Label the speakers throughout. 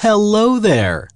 Speaker 1: Hello there.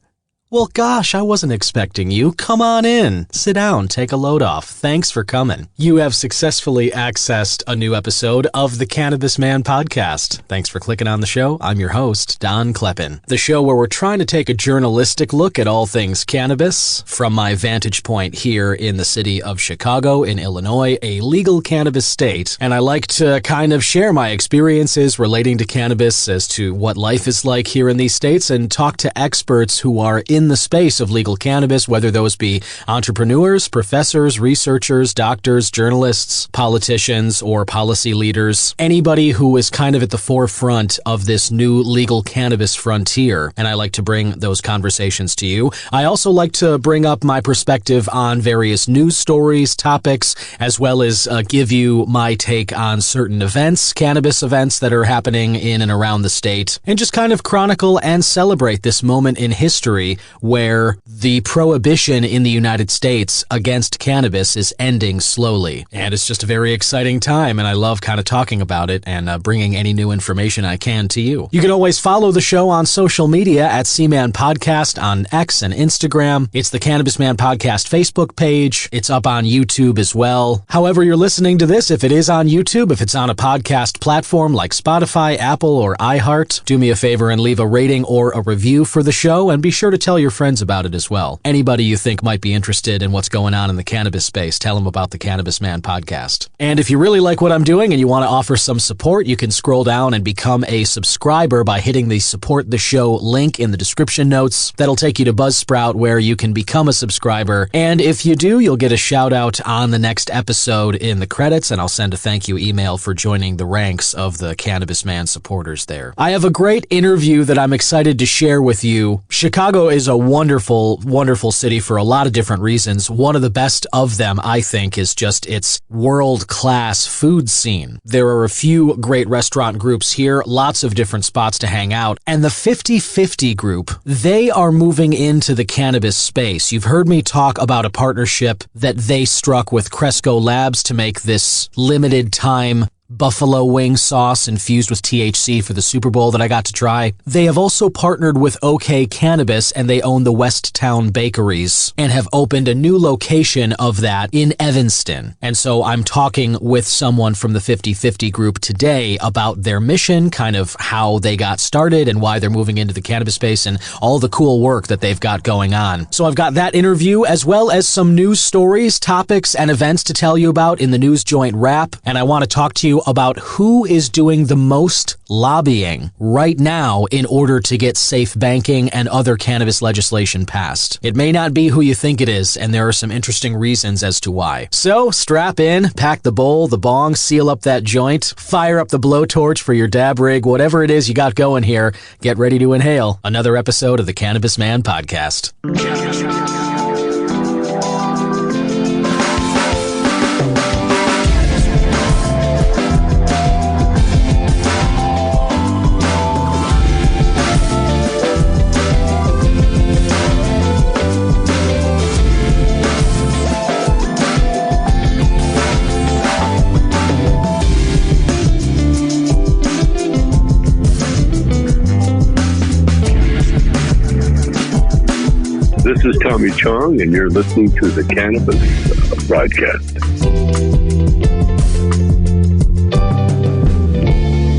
Speaker 1: Well, gosh, I wasn't expecting you. Come on in. Sit down. Take a load off. Thanks for coming. You have successfully accessed a new episode of the Cannabis Man podcast. Thanks for clicking on the show. I'm your host, Don Kleppen. The show where we're trying to take a journalistic look at all things cannabis from my vantage point here in the city of Chicago in Illinois, a legal cannabis state. And I like to kind of share my experiences relating to cannabis as to what life is like here in these states and talk to experts who are in the space of legal cannabis, whether those be entrepreneurs, professors, researchers, doctors, journalists, politicians, or policy leaders, anybody who is kind of at the forefront of this new legal cannabis frontier. And I like to bring those conversations to you. I also like to bring up my perspective on various news stories, topics, as well as give you my take on certain events, cannabis events that are happening in and around the state, and just kind of chronicle and celebrate this moment in history where the prohibition in the United States against cannabis is ending slowly. And it's just a very exciting time, and I love kind of talking about it and bringing any new information I can to you. You can always follow the show on social media at C-Man Podcast on X and Instagram. It's the Cannabis Man Podcast Facebook page. It's up on YouTube as well. However you're listening to this, if it is on YouTube, if it's on a podcast platform like Spotify, Apple, or iHeart, do me a favor and leave a rating or a review for the show, and be sure to tell your friends about it as well. Anybody you think might be interested in what's going on in the cannabis space, tell them about the Cannabis Man podcast. And if you really like what I'm doing and you want to offer some support, you can scroll down and become a subscriber by hitting the support the show link in the description notes. That'll take you to Buzzsprout where you can become a subscriber. And if you do, you'll get a shout out on the next episode in the credits, and I'll send a thank you email for joining the ranks of the Cannabis Man supporters there. I have a great interview that I'm excited to share with you. Chicago is a wonderful, wonderful city for a lot of different reasons. One of the best of them, I think, is just its world-class food scene. There are a few great restaurant groups here, lots of different spots to hang out, and the 50/50 group, they are moving into the cannabis space. You've heard me talk about a partnership that they struck with Cresco Labs to make this limited time buffalo wing sauce infused with THC for the Super Bowl that I got to try. They have also partnered with OK Cannabis, and they own the West Town Bakeries and have opened a new location of that in Evanston. And so I'm talking with someone from the 50/50 group today about their mission, kind of how they got started and why they're moving into the cannabis space and all the cool work that they've got going on. So I've got that interview as well as some news stories, topics, and events to tell you about in the News Joint Wrap. And I want to talk to you about who is doing the most lobbying right now in order to get safe banking and other cannabis legislation passed. It may not be who you think it is, and there are some interesting reasons as to why. So strap in, pack the bowl, the bong, seal up that joint, fire up the blowtorch for your dab rig, whatever it is you got going here, get ready to inhale another episode of the Cannabis Man podcast.
Speaker 2: This is Tommy Chong, and you're listening to the Cannabis broadcast.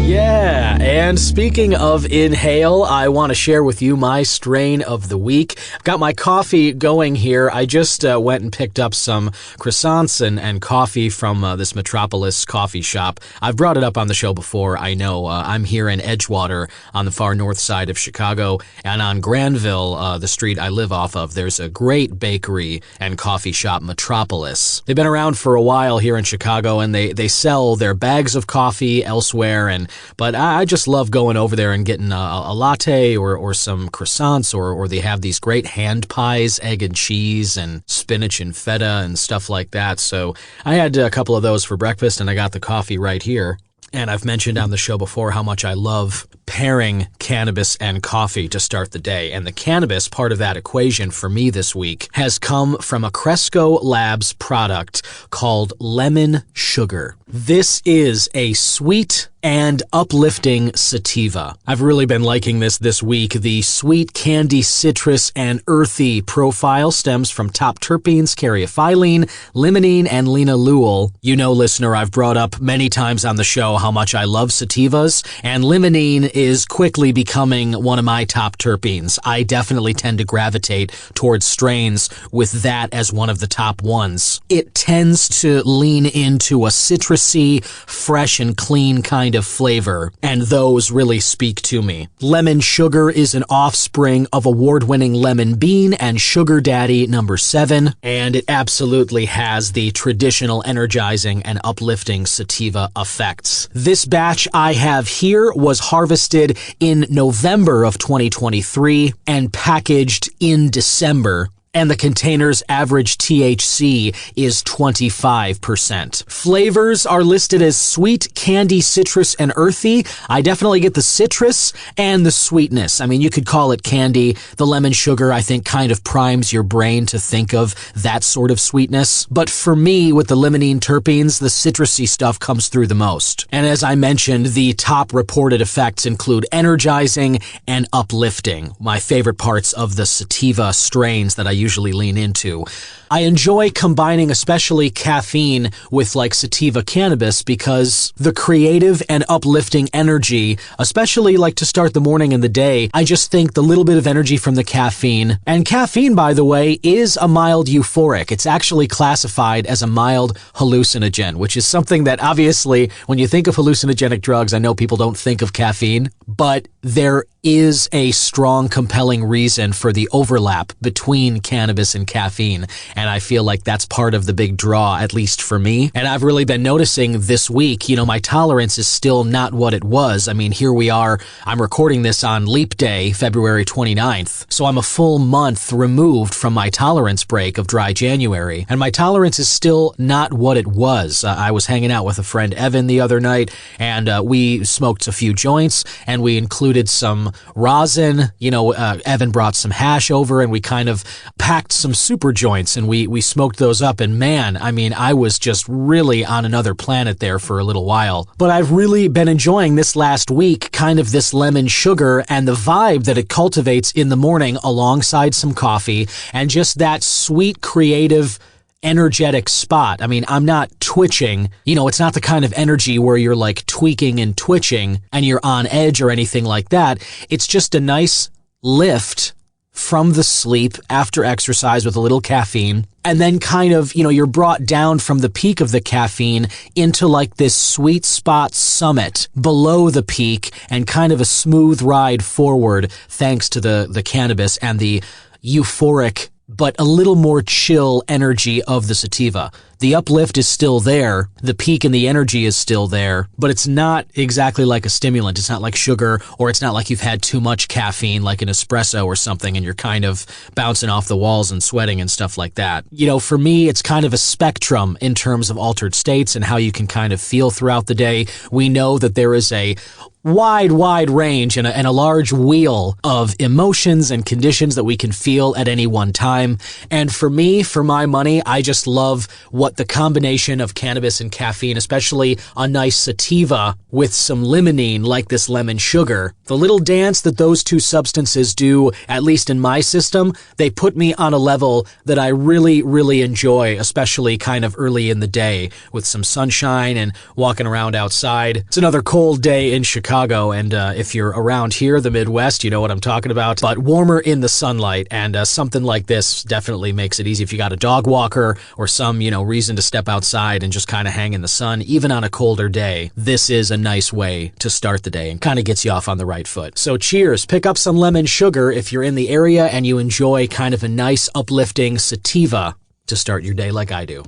Speaker 1: Yeah, and speaking of inhale, I want to share with you my strain of the week. I've got my coffee going here. I just went and picked up some croissants and coffee from this Metropolis coffee shop. I've brought it up on the show before, I know. I'm here in Edgewater on the far north side of Chicago, and on Granville, the street I live off of, there's a great bakery and coffee shop, Metropolis. They've been around for a while here in Chicago, and they sell their bags of coffee elsewhere, but I just love going over there and getting a latte or some croissants, or they have these great hand pies, egg and cheese and spinach and feta and stuff like that. So I had a couple of those for breakfast, and I got the coffee right here. And I've mentioned on the show before how much I love pairing cannabis and coffee to start the day. And the cannabis part of that equation for me this week has come from a Cresco Labs product called Lemon Sugar. This is a sweet and uplifting sativa. I've really been liking this week. The sweet candy, citrus, and earthy profile stems from top terpenes, caryophyllene, limonene, and linalool. You know, listener, I've brought up many times on the show how much I love sativas, and limonene is quickly becoming one of my top terpenes. I definitely tend to gravitate towards strains with that as one of the top ones. It tends to lean into a citrusy, fresh, and clean kind of flavor, and those really speak to me. Lemon Sugar is an offspring of award-winning lemon bean and sugar daddy number 7, and it absolutely has the traditional energizing and uplifting sativa effects. This batch I have here was harvested in November of 2023 and packaged in December. And the container's average THC is 25%. Flavors are listed as sweet, candy, citrus, and earthy. I definitely get the citrus and the sweetness. I mean, you could call it candy. The lemon sugar, I think, kind of primes your brain to think of that sort of sweetness. But for me, with the limonene terpenes, the citrusy stuff comes through the most. And as I mentioned, the top reported effects include energizing and uplifting, my favorite parts of the sativa strains that I usually lean into. I enjoy combining especially caffeine with like sativa cannabis because the creative and uplifting energy, especially like to start the morning and the day, I just think the little bit of energy from the caffeine, and caffeine, by the way, is a mild euphoric. It's actually classified as a mild hallucinogen, which is something that obviously when you think of hallucinogenic drugs, I know people don't think of caffeine, but there is a strong, compelling reason for the overlap between cannabis and caffeine. And I feel like that's part of the big draw, at least for me. And I've really been noticing this week, you know, my tolerance is still not what it was. I mean, here we are. I'm recording this on Leap Day, February 29th. So I'm a full month removed from my tolerance break of dry January. And my tolerance is still not what it was. I was hanging out with a friend, Evan, the other night, and we smoked a few joints, and we included some rosin. You know, Evan brought some hash over, and we kind of packed some super joints, and we smoked those up, and man, I mean, I was just really on another planet there for a little while. But I've really been enjoying this last week, kind of this lemon sugar and the vibe that it cultivates in the morning alongside some coffee, and just that sweet, creative, energetic spot. I mean, I'm not twitching. You know, it's not the kind of energy where you're like tweaking and twitching and you're on edge or anything like that. It's just a nice lift from the sleep after exercise with a little caffeine. And then kind of, you know, you're brought down from the peak of the caffeine into like this sweet spot summit below the peak and kind of a smooth ride forward thanks to the cannabis and the euphoric but a little more chill energy of the sativa. The uplift is still there, the peak and the energy is still there, but it's not exactly like a stimulant. It's not like sugar, or it's not like you've had too much caffeine like an espresso or something and you're kind of bouncing off the walls and sweating and stuff like that. You know, for me, it's kind of a spectrum in terms of altered states and how you can kind of feel throughout the day. We know that there is a wide range and a large wheel of emotions and conditions that we can feel at any one time. And for me, for my money, I just love what the combination of cannabis and caffeine, especially a nice sativa with some limonene like this lemon sugar, the little dance that those two substances do, at least in my system, they put me on a level that I really enjoy, especially kind of early in the day with some sunshine and walking around outside. It's another cold day in Chicago. And if you're around here, the Midwest, you know what I'm talking about, but warmer in the sunlight, and something like this definitely makes it easy if you got a dog walker or some, you know, reason to step outside and just kind of hang in the sun, even on a colder day. This is a nice way to start the day and kind of gets you off on the right foot. So cheers, pick up some lemon sugar if you're in the area and you enjoy kind of a nice uplifting sativa to start your day like I do.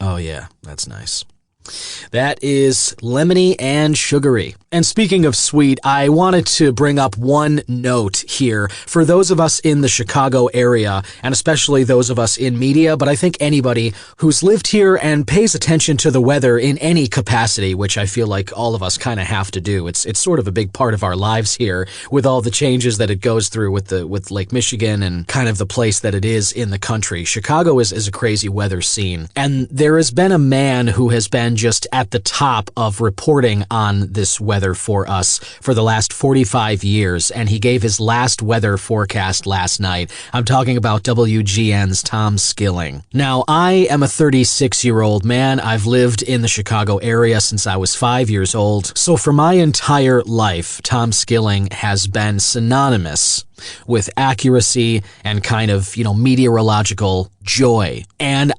Speaker 1: Oh yeah, that's nice. That is lemony and sugary. And speaking of sweet, I wanted to bring up one note here for those of us in the Chicago area, and especially those of us in media, but I think anybody who's lived here and pays attention to the weather in any capacity, which I feel like all of us kind of have to do. It's sort of a big part of our lives here with all the changes that it goes through with Lake Michigan and kind of the place that it is in the country. Chicago is a crazy weather scene. And there has been a man who has been just at the top of reporting on this weather for us for the last 45 years, and he gave his last weather forecast last night. I'm talking about WGN's Tom Skilling. Now, I am a 36-year-old man. I've lived in the Chicago area since I was 5 years old. So for my entire life, Tom Skilling has been synonymous with accuracy and kind of, meteorological joy. And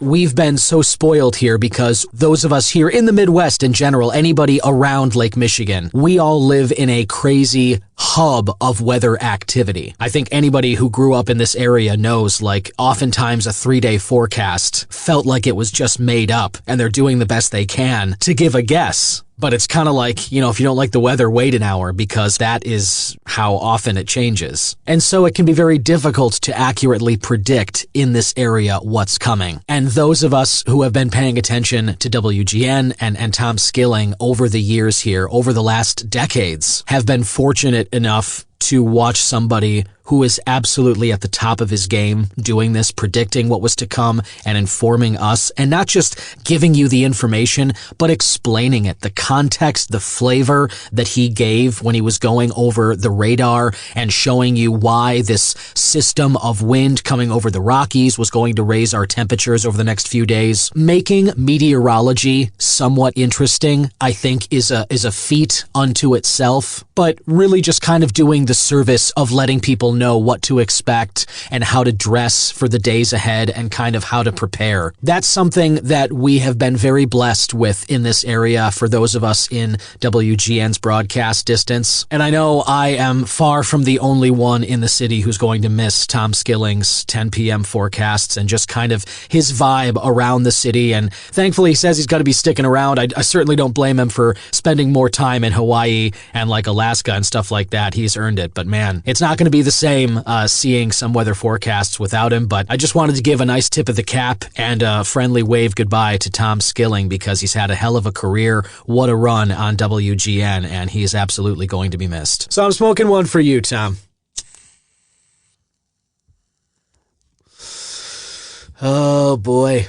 Speaker 1: we've been so spoiled here because those of us here in the Midwest in general, anybody around Lake Michigan, we all live in a crazy hub of weather activity. I think anybody who grew up in this area knows, oftentimes a 3-day forecast felt like it was just made up and they're doing the best they can to give a guess. But it's kind of like, if you don't like the weather, wait an hour, because that is how often it changes. And so it can be very difficult to accurately predict in this area what's coming. And those of us who have been paying attention to WGN and Tom Skilling over the years here, over the last decades, have been fortunate enough to watch somebody who is absolutely at the top of his game doing this, predicting what was to come and informing us, and not just giving you the information, but explaining it, the context, the flavor that he gave when he was going over the radar and showing you why this system of wind coming over the Rockies was going to raise our temperatures over the next few days. Making meteorology somewhat interesting, I think, is a feat unto itself, but really just kind of doing the service of letting people know what to expect and how to dress for the days ahead and kind of how to prepare. That's something that we have been very blessed with in this area for those of us in WGN's broadcast distance. And I know I am far from the only one in the city who's going to miss Tom Skilling's 10 p.m. forecasts and just kind of his vibe around the city. And thankfully, he says he's got to be sticking around. I certainly don't blame him for spending more time in Hawaii and Alaska and stuff like that. He's earned it. But man, it's not going to be the same seeing some weather forecasts without him. But I just wanted to give a nice tip of the cap and a friendly wave goodbye to Tom Skilling because he's had a hell of a career. What a run on WGN, and he is absolutely going to be missed. So I'm smoking one for you, Tom. Oh, boy.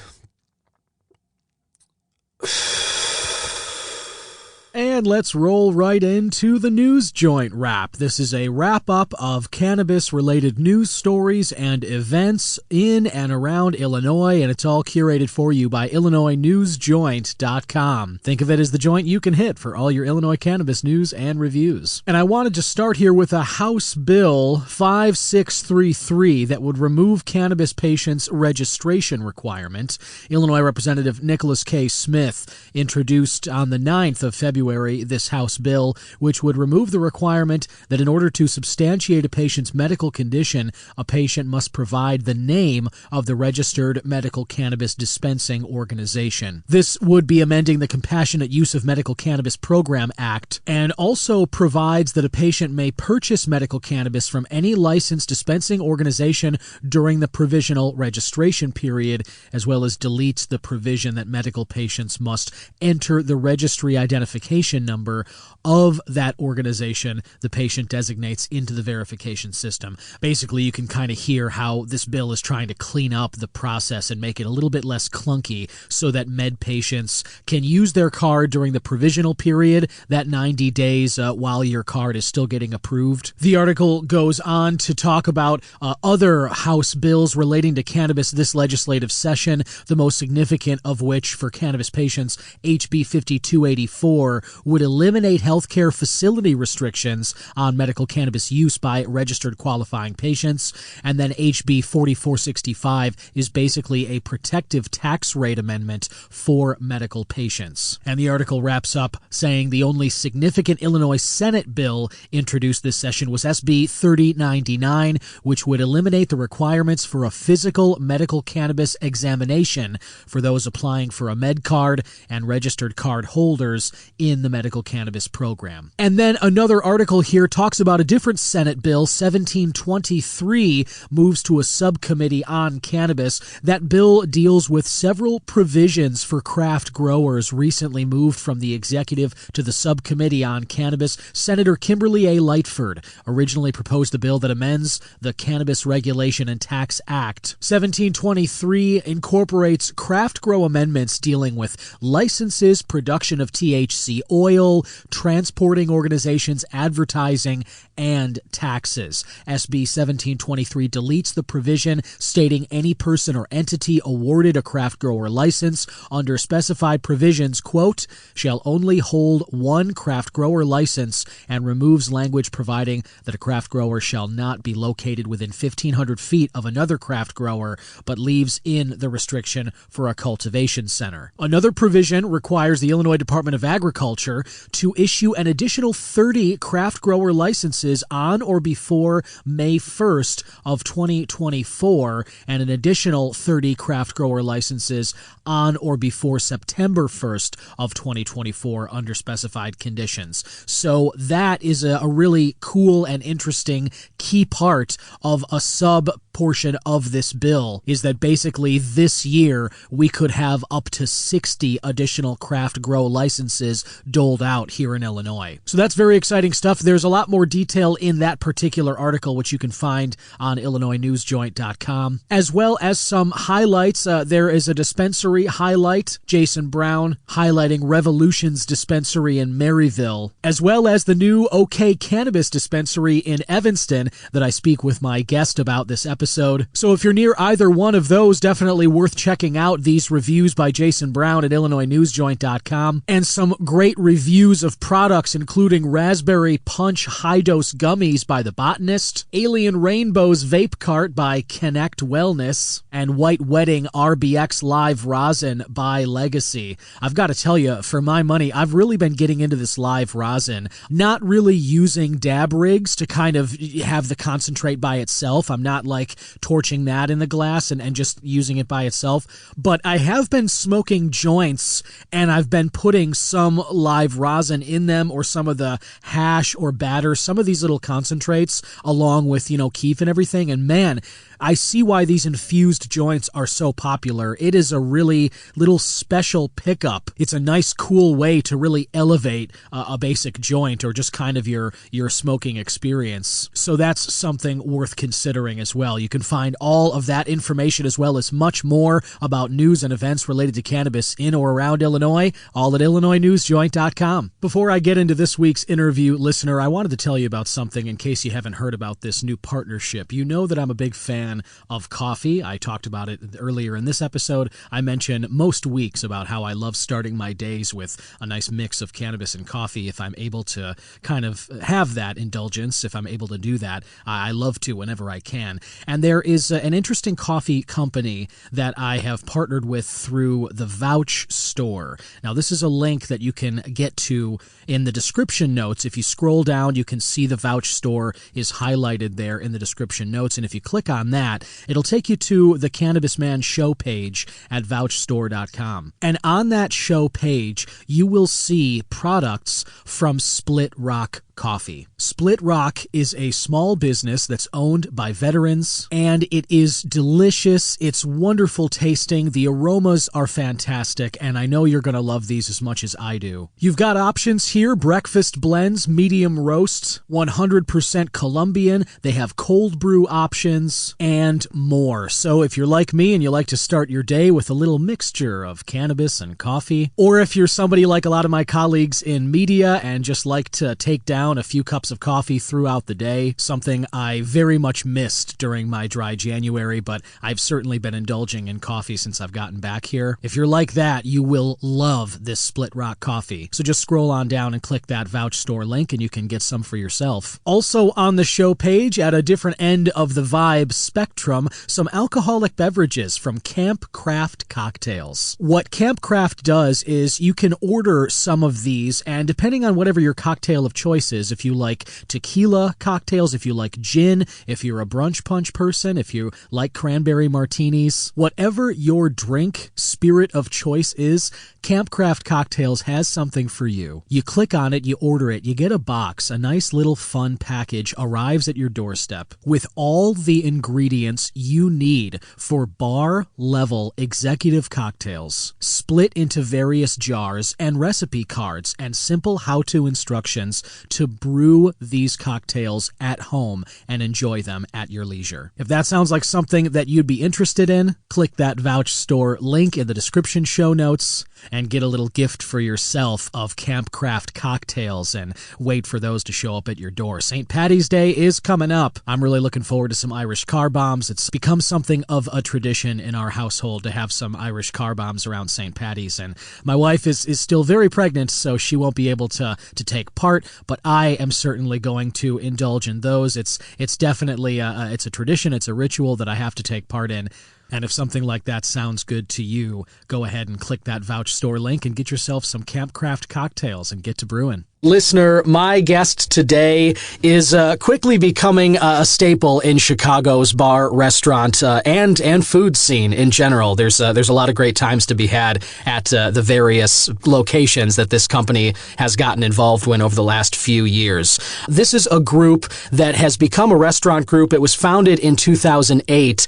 Speaker 1: And let's roll right into the News Joint Wrap. This is a wrap-up of cannabis-related news stories and events in and around Illinois, and it's all curated for you by IllinoisNewsJoint.com. Think of it as the joint you can hit for all your Illinois cannabis news and reviews. And I wanted to start here with a House Bill 5633 that would remove cannabis patients' registration requirement. Illinois Representative Nicholas K. Smith introduced on the 9th of February this House bill, which would remove the requirement that in order to substantiate a patient's medical condition, a patient must provide the name of the registered medical cannabis dispensing organization. This would be amending the Compassionate Use of Medical Cannabis Program Act and also provides that a patient may purchase medical cannabis from any licensed dispensing organization during the provisional registration period, as well as deletes the provision that medical patients must enter the registry identification number of that organization the patient designates into the verification system. Basically, you can kind of hear how this bill is trying to clean up the process and make it a little bit less clunky so that med patients can use their card during the provisional period, that 90 days while your card is still getting approved. The article goes on to talk about other House bills relating to cannabis this legislative session, the most significant of which for cannabis patients, HB 5284, would eliminate healthcare facility restrictions on medical cannabis use by registered qualifying patients. And then HB 4465 is basically a protective tax rate amendment for medical patients. And the article wraps up saying the only significant Illinois Senate bill introduced this session was SB 3099, which would eliminate the requirements for a physical medical cannabis examination for those applying for a med card and registered card holders in the medical cannabis program. And then another article here talks about a different Senate bill, 1723, moves to a subcommittee on cannabis. That bill deals with several provisions for craft growers recently moved from the executive to the subcommittee on cannabis. Senator Kimberly A. Lightford originally proposed a bill that amends the Cannabis Regulation and Tax Act. 1723 incorporates craft grow amendments dealing with licenses, production of THC oil, transporting organizations, advertising, and taxes. SB 1723 deletes the provision stating any person or entity awarded a craft grower license under specified provisions, quote, shall only hold one craft grower license, and removes language providing that a craft grower shall not be located within 1,500 feet of another craft grower, but leaves in the restriction for a cultivation center. Another provision requires the Illinois Department of Agriculture to issue an additional 30 craft grower licenses on or before May 1st of 2024, and an additional 30 craft grower licenses on or before September 1st of 2024 under specified conditions. So that is a really cool and interesting key part of a sub portion of this bill, is that basically this year we could have up to 60 additional craft grow licenses doled out here in Illinois. So that's very exciting stuff. There's a lot more detail in that particular article, which you can find on IllinoisNewsJoint.com, as well as some highlights. There is a dispensary highlight, Jason Brown highlighting Revolution's dispensary in Maryville, as well as the new OK Cannabis dispensary in Evanston that I speak with my guest about this episode. So if you're near either one of those, definitely worth checking out these reviews by Jason Brown at IllinoisNewsJoint.com, and some great reviews of products including Raspberry Punch High-Dose Gummies by The Botanist, Alien Rainbows Vape Cart by Connect Wellness, and White Wedding RBX Live Rosin by Legacy. I've got to tell you, for my money, I've really been getting into this live rosin, not really using dab rigs to kind of have the concentrate by itself. I'm not like torching that in the glass and just using it by itself, but I have been smoking joints and I've been putting some live rosin in them, or some of the hash or batter, some of these little concentrates along with, kief and everything, and man, I see why these infused joints are so popular. It is a really little special pickup. It's a nice, cool way to really elevate a basic joint or just kind of your smoking experience. So that's something worth considering as well. You can find all of that information as well as much more about news and events related to cannabis in or around Illinois, all at IllinoisNewsJoint.com. Before I get into this week's interview, listener, I wanted to tell you about something in case you haven't heard about this new partnership. You know that I'm a big fan of coffee. I talked about it earlier in this episode. I mention most weeks about how I love starting my days with a nice mix of cannabis and coffee. If I'm able to kind of have that indulgence, if I'm able to do that, I love to whenever I can. And there is an interesting coffee company that I have partnered with through the Vouch Store. Now, this is a link that you can get to in the description notes. If you scroll down, you can see the Vouch Store is highlighted there in the description notes. And if you click on that, it'll take you to the Cannabis Man show page at vouchstore.com. And on that show page, you will see products from Split Rock Coffee. Split Rock is a small business that's owned by veterans, and it is delicious. It's wonderful tasting. The aromas are fantastic, and I know you're going to love these as much as I do. You've got options here: breakfast blends, medium roasts, 100% Colombian. They have cold brew options and more. So if you're like me and you like to start your day with a little mixture of cannabis and coffee, or if you're somebody like a lot of my colleagues in media and just like to take down a few cups of coffee throughout the day, something I very much missed during my dry January, but I've certainly been indulging in coffee since I've gotten back here. If you're like that, you will love this Split Rock coffee. So just scroll on down and click that Vouch Store link and you can get some for yourself. Also on the show page, at a different end of the vibe spectrum, some alcoholic beverages from Camp Craft Cocktails. What Camp Craft does is you can order some of these, and depending on whatever your cocktail of choice preferences. If you like tequila cocktails, if you like gin, if you're a brunch punch person, if you like cranberry martinis, whatever your drink spirit of choice is, Campcraft Cocktails has something for you. You click on it, you order it, you get a box, a nice little fun package arrives at your doorstep with all the ingredients you need for bar-level executive cocktails, split into various jars and recipe cards and simple how-to instructions to brew these cocktails at home and enjoy them at your leisure. If that sounds like something that you'd be interested in, click that Vouch Store link in the description show notes and get a little gift for yourself of Campcraft cocktails and wait for those to show up at your door. St. Paddy's Day is coming up. I'm really looking forward to some Irish car bombs. It's become something of a tradition in our household to have some Irish car bombs around St. Paddy's, and my wife is still very pregnant, so she won't be able to take part, but I am certainly going to indulge in those. It's definitely it's a tradition, it's a ritual that I have to take part in. And if something like that sounds good to you, go ahead and click that Vouch Store link and get yourself some Campcraft cocktails and get to brewing. Listener, my guest today is quickly becoming a staple in Chicago's bar, restaurant, and food scene in general. There's a lot of great times to be had at the various locations that this company has gotten involved in over the last few years. This is a group that has become a restaurant group. It was founded in 2008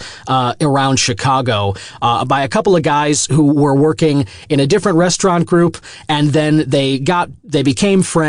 Speaker 1: around Chicago by a couple of guys who were working in a different restaurant group, and then they became friends.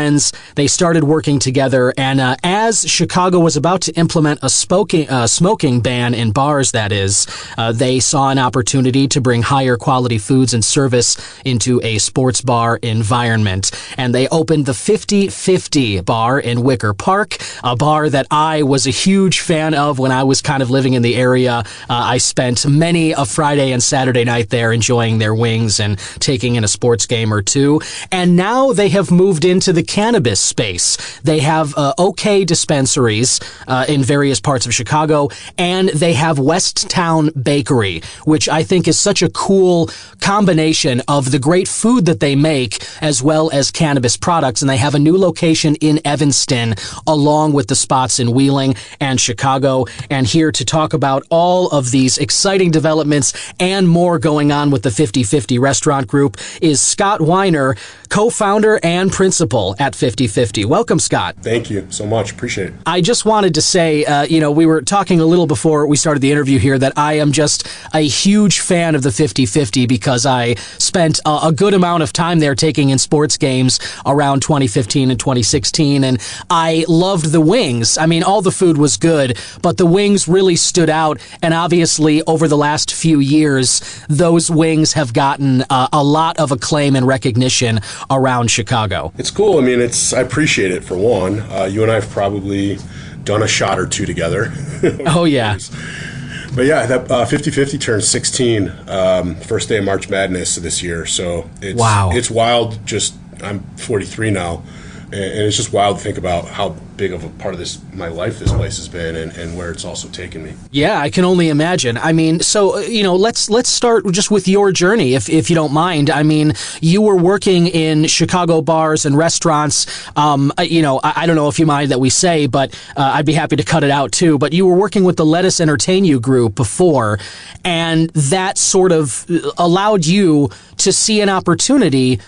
Speaker 1: They started working together, and as Chicago was about to implement a smoking ban in bars, that is, they saw an opportunity to bring higher quality foods and service into a sports bar environment, and they opened the 50/50 bar in Wicker Park, a bar that I was a huge fan of when I was kind of living in the area. I spent many a Friday and Saturday night there enjoying their wings and taking in a sports game or two, and now they have moved into the cannabis space. They have OK dispensaries in various parts of Chicago, and they have Westtown Bakery, which I think is such a cool combination of the great food that they make as well as cannabis products. And they have a new location in Evanston along with the spots in Wheeling and Chicago. And here to talk about all of these exciting developments and more going on with the 50/50 restaurant group is Scott Weiner, co-founder and principal at 50/50. Welcome, Scott.
Speaker 3: Thank you so much. Appreciate it.
Speaker 1: I just wanted to say, we were talking a little before we started the interview here that I am just a huge fan of the 50/50 because I spent a good amount of time there taking in sports games around 2015 and 2016, and I loved the wings. I mean, all the food was good, but the wings really stood out, and obviously over the last few years, those wings have gotten a lot of acclaim and recognition around Chicago.
Speaker 3: It's cool. I mean, I appreciate it for one. You and I have probably done a shot or two together.
Speaker 1: Oh, yeah.
Speaker 3: But yeah, that 50/50 turned 16 first day of March Madness this year. So it's wild. I'm 43 now, and it's just wild to think about how big of a part of my life this place has been, and where it's also taken me.
Speaker 1: Yeah, I can only imagine. I mean, so let's start just with your journey, if you don't mind. I mean, you were working in Chicago bars and restaurants. I don't know if you mind that we say, but I'd be happy to cut it out too. But you were working with the Let Us Entertain You group before, and that sort of allowed you to see an opportunity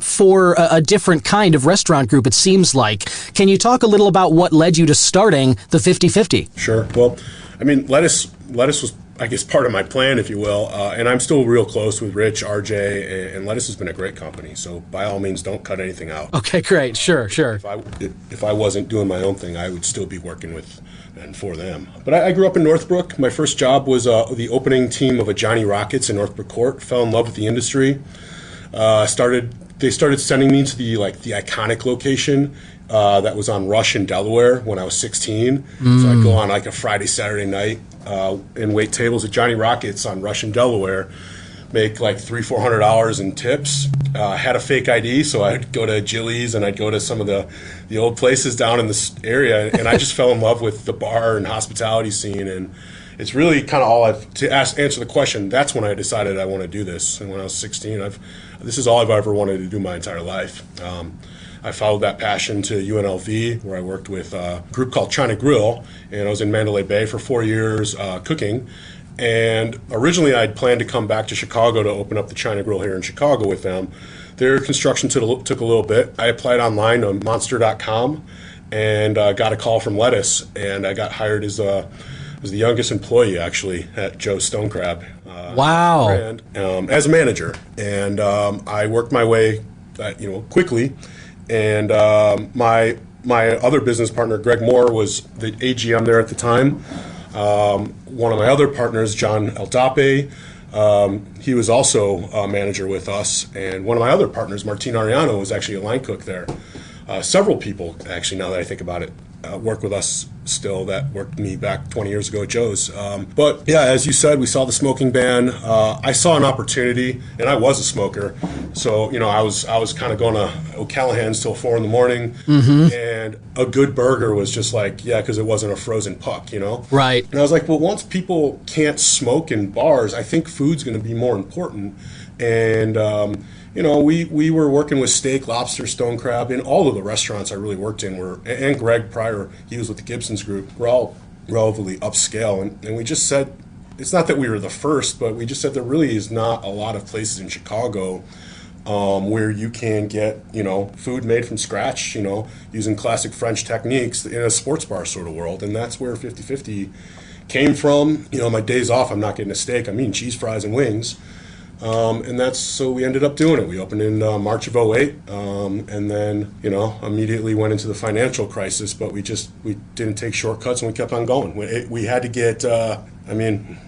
Speaker 1: for a different kind of restaurant group, it seems like. Can you talk a little about what led you to starting the 50/50?
Speaker 3: Sure. Well, I mean, lettuce was, I guess, part of my plan, if you will, and I'm still real close with Rich, RJ, and Lettuce has been a great company, so by all means, don't cut anything out.
Speaker 1: Okay, great. Sure.
Speaker 3: If I wasn't doing my own thing, I would still be working with and for them. But I grew up in Northbrook. My first job was the opening team of a Johnny Rockets in Northbrook Court. Fell in love with the industry. They started sending me to the iconic location that was on Rush in Delaware when I was 16. So I'd go on like a Friday, Saturday night and wait tables at Johnny Rockets on Rush in Delaware, make like $300-400 in tips. Had a fake ID, so I'd go to Jilly's and I'd go to some of the old places down in this area, and I just fell in love with the bar and hospitality scene. And it's really kind of all answer the question. That's when I decided I want to do this. And when I was 16, this is all I've ever wanted to do my entire life. I followed that passion to UNLV, where I worked with a group called China Grill, and I was in Mandalay Bay for 4 years cooking. And originally I'd planned to come back to Chicago to open up the China Grill here in Chicago with them. Their construction took a little bit. I applied online on monster.com and got a call from Lettuce, and I got hired as the youngest employee, actually, at Joe's Stone Crab.
Speaker 1: Wow.
Speaker 3: Brand, as a manager. And I worked my way quickly. And my other business partner, Greg Moore, was the AGM there at the time. One of my other partners, John Eldape, he was also a manager with us. And one of my other partners, Martin Ariano, was actually a line cook there. Several people, actually, now that I think about it, work with us still that worked me back 20 years ago at Joe's. But yeah, as you said, we saw the smoking ban. I saw an opportunity, and I was a smoker. So, I was kind of going to O'Callahan's till 4 a.m, and a good burger was just like, yeah, because it wasn't a frozen puck,
Speaker 1: Right.
Speaker 3: And I was like, well, once people can't smoke in bars, I think food's going to be more important. And, we were working with steak, lobster, stone crab, and all of the restaurants I really worked in and Greg prior, he was with the Gibson's group, we're all relatively upscale. And we just said, it's not that we were the first, but we just said there really is not a lot of places in Chicago where you can get, food made from scratch, using classic French techniques in a sports bar sort of world. And that's where 50/50 came from. My days off, I'm not getting a steak, I'm eating cheese fries and wings. And so we ended up doing it. We opened in March of 2008, and then, immediately went into the financial crisis, but we didn't take shortcuts, and we kept on going. We had to get,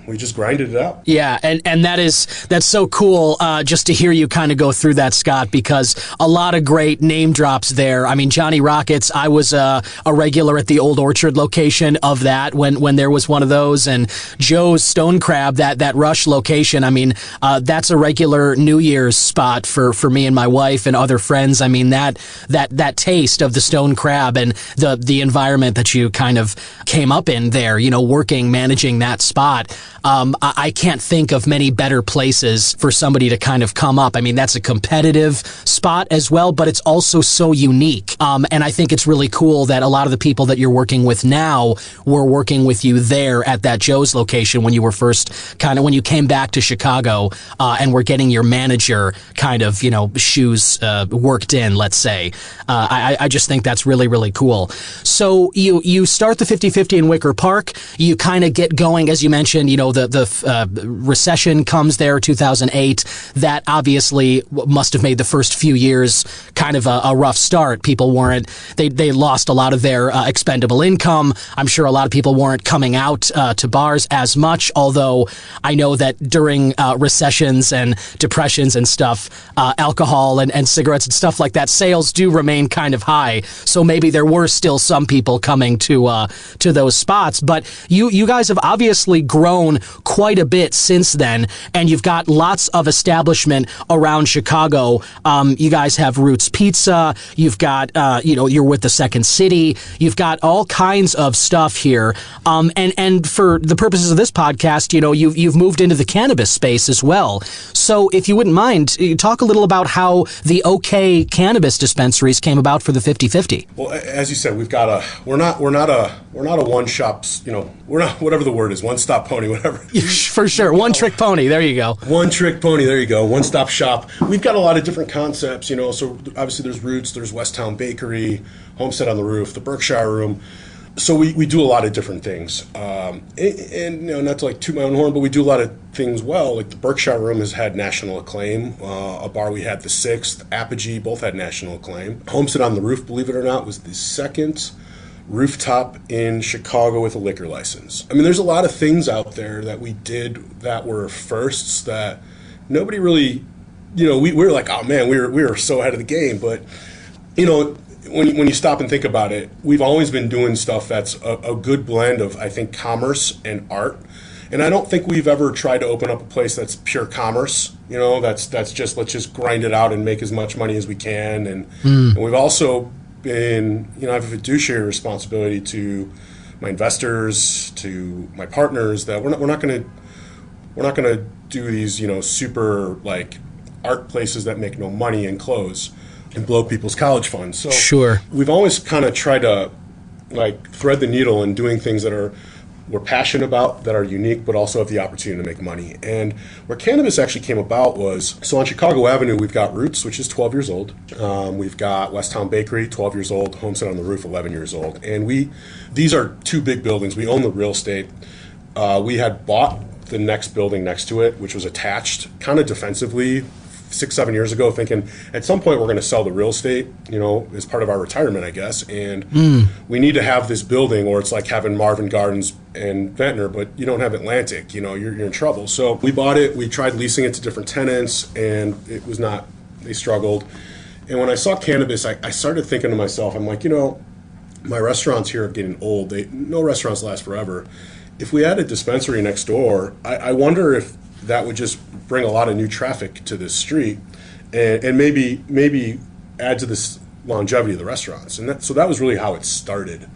Speaker 3: we just grinded it out.
Speaker 1: Yeah, and that's so cool just to hear you kind of go through that, Scott, because a lot of great name drops there. I mean, Johnny Rockets, I was a regular at the Old Orchard location of that when there was one of those, and Joe's Stone Crab, that Rush location, that's a regular New Year's spot for me and my wife and other friends. That taste of the Stone Crab and the environment that you kind of came up in there, managing that spot. I can't think of many better places for somebody to kind of come up. That's a competitive spot as well, but it's also so unique. And I think it's really cool that a lot of the people that you're working with now were working with you there at that Joe's location when you were first when you came back to Chicago, and were getting your manager kind of, shoes worked in, let's say. I just think that's really, really cool. So you start the 50/50 in Wicker Park. You kind of get going, as you mentioned, the recession comes there, 2008. That obviously must have made the first few years kind of a rough start. People they lost a lot of their expendable income. I'm sure a lot of people weren't coming out to bars as much, although I know that during recessions and depressions and stuff, alcohol and cigarettes and stuff like that, sales do remain kind of high. So maybe there were still some people coming to those spots. But you guys have obviously grown quite a bit since then, and you've got lots of establishment around Chicago. You guys have Roots Pizza. You've got, you're with the Second City. You've got all kinds of stuff here. And for the purposes of this podcast, you've moved into the cannabis space as well. So if you wouldn't mind, talk a little about how the OK Cannabis dispensaries came about for the 50/50.
Speaker 3: Well, as you said, we're not a one shop, we're not, whatever the word is, one stop pony, whatever.
Speaker 1: For sure. One trick pony. There you go.
Speaker 3: One trick pony. There you go. One stop shop. We've got a lot of different concepts, so obviously there's Roots, there's Westtown Bakery, Homestead on the Roof, the Berkshire Room. So we do a lot of different things. And not to toot my own horn, but we do a lot of things well. Like the Berkshire Room has had national acclaim. A bar we had, the Sixth, Apogee, both had national acclaim. Homestead on the Roof, believe it or not, was the second rooftop in Chicago with a liquor license. There's a lot of things out there that we did that were firsts that nobody really, we were like, oh man, we were so ahead of the game. But, when you stop and think about it, we've always been doing stuff that's a good blend of, I think, commerce and art. And I don't think we've ever tried to open up a place that's pure commerce, that's just, let's just grind it out and make as much money as we can. And we've also been, I have a fiduciary responsibility to my investors, to my partners, that we're not going to do these, super art places that make no money and close. and blow people's college funds. So
Speaker 1: Sure.
Speaker 3: we've always kind of tried to like thread the needle in doing things that we're passionate about, that are unique, but also have the opportunity to make money. And where cannabis actually came about was, so on Chicago Avenue, we've got Roots, which is 12 years old. We've got West Town Bakery, 12 years old. Homestead on the Roof, 11 years old. And these are two big buildings. We own the real estate. We had bought the next building next to it, which was attached kind of defensively 6-7 years ago, thinking at some point we're going to sell the real estate, as part of our retirement, I guess. And we need to have this building, or it's like having Marvin Gardens and Ventnor, but you don't have Atlantic, you're in trouble. So we bought it, we tried leasing it to different tenants, and it was not, they struggled. And when I saw cannabis, I started thinking to myself, I'm like, my restaurants here are getting old. No restaurants last forever. If we had a dispensary next door, I wonder if that would just bring a lot of new traffic to this street, and maybe add to this longevity of the restaurants. And so that was really how it started.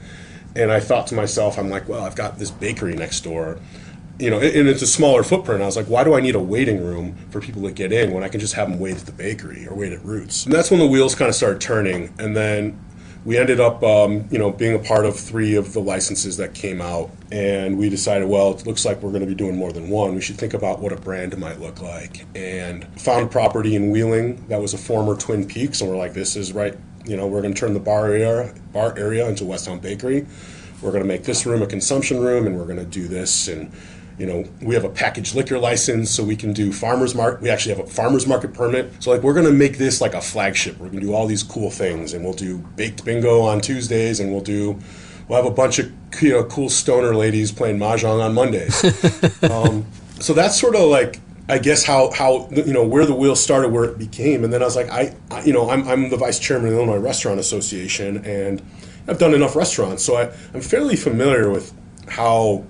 Speaker 3: And I thought to myself, I'm like, well, I've got this bakery next door, and it's a smaller footprint. I was like, why do I need a waiting room for people to get in when I can just have them wait at the bakery or wait at Roots? And that's when the wheels kind of started turning. And then we ended up, being a part of 3 of the licenses that came out, and we decided, well, it looks like we're going to be doing more than one. We should think about what a brand might look like, and found a property in Wheeling that was a former Twin Peaks, and we're like, this is right. We're going to turn the bar area into West Town Bakery. We're going to make this room a consumption room, and we're going to do this, and we have a packaged liquor license, so we can do farmers market. We actually have a farmers market permit. So we're going to make this like a flagship. We're going to do all these cool things, and we'll do baked bingo on Tuesdays, and we'll have a bunch of cool stoner ladies playing mahjong on Mondays. So that's sort of like, I guess how where the wheel started, where it became. And then I was like, I'm the vice chairman of the Illinois Restaurant Association, and I've done enough restaurants, so I'm fairly familiar with how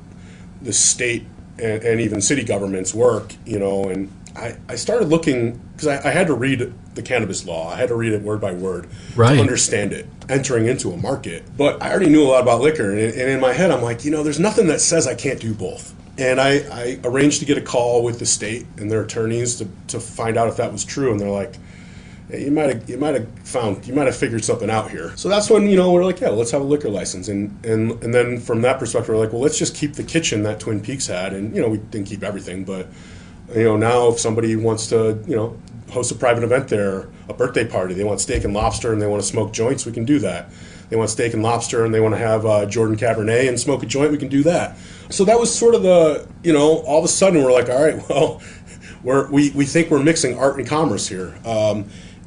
Speaker 3: the state and even city governments work, and I started looking, because I had to read the cannabis law. I had to read it word by word to understand it, entering into a market. But I already knew a lot about liquor, and in my head I'm like, there's nothing that says I can't do both. And I arranged to get a call with the state and their attorneys to find out if that was true, and they're like, hey, you might have figured something out here. So that's when we're like, yeah, well, let's have a liquor license, and then from that perspective, we're like, well, let's just keep the kitchen that Twin Peaks had, and we didn't keep everything, but now if somebody wants to host a private event there, a birthday party, they want steak and lobster and they want to smoke joints, we can do that. They want steak and lobster and they want to have Jordan Cabernet and smoke a joint, we can do that. So that was sort of the all of a sudden we're like, all right, well, we think we're mixing art and commerce here.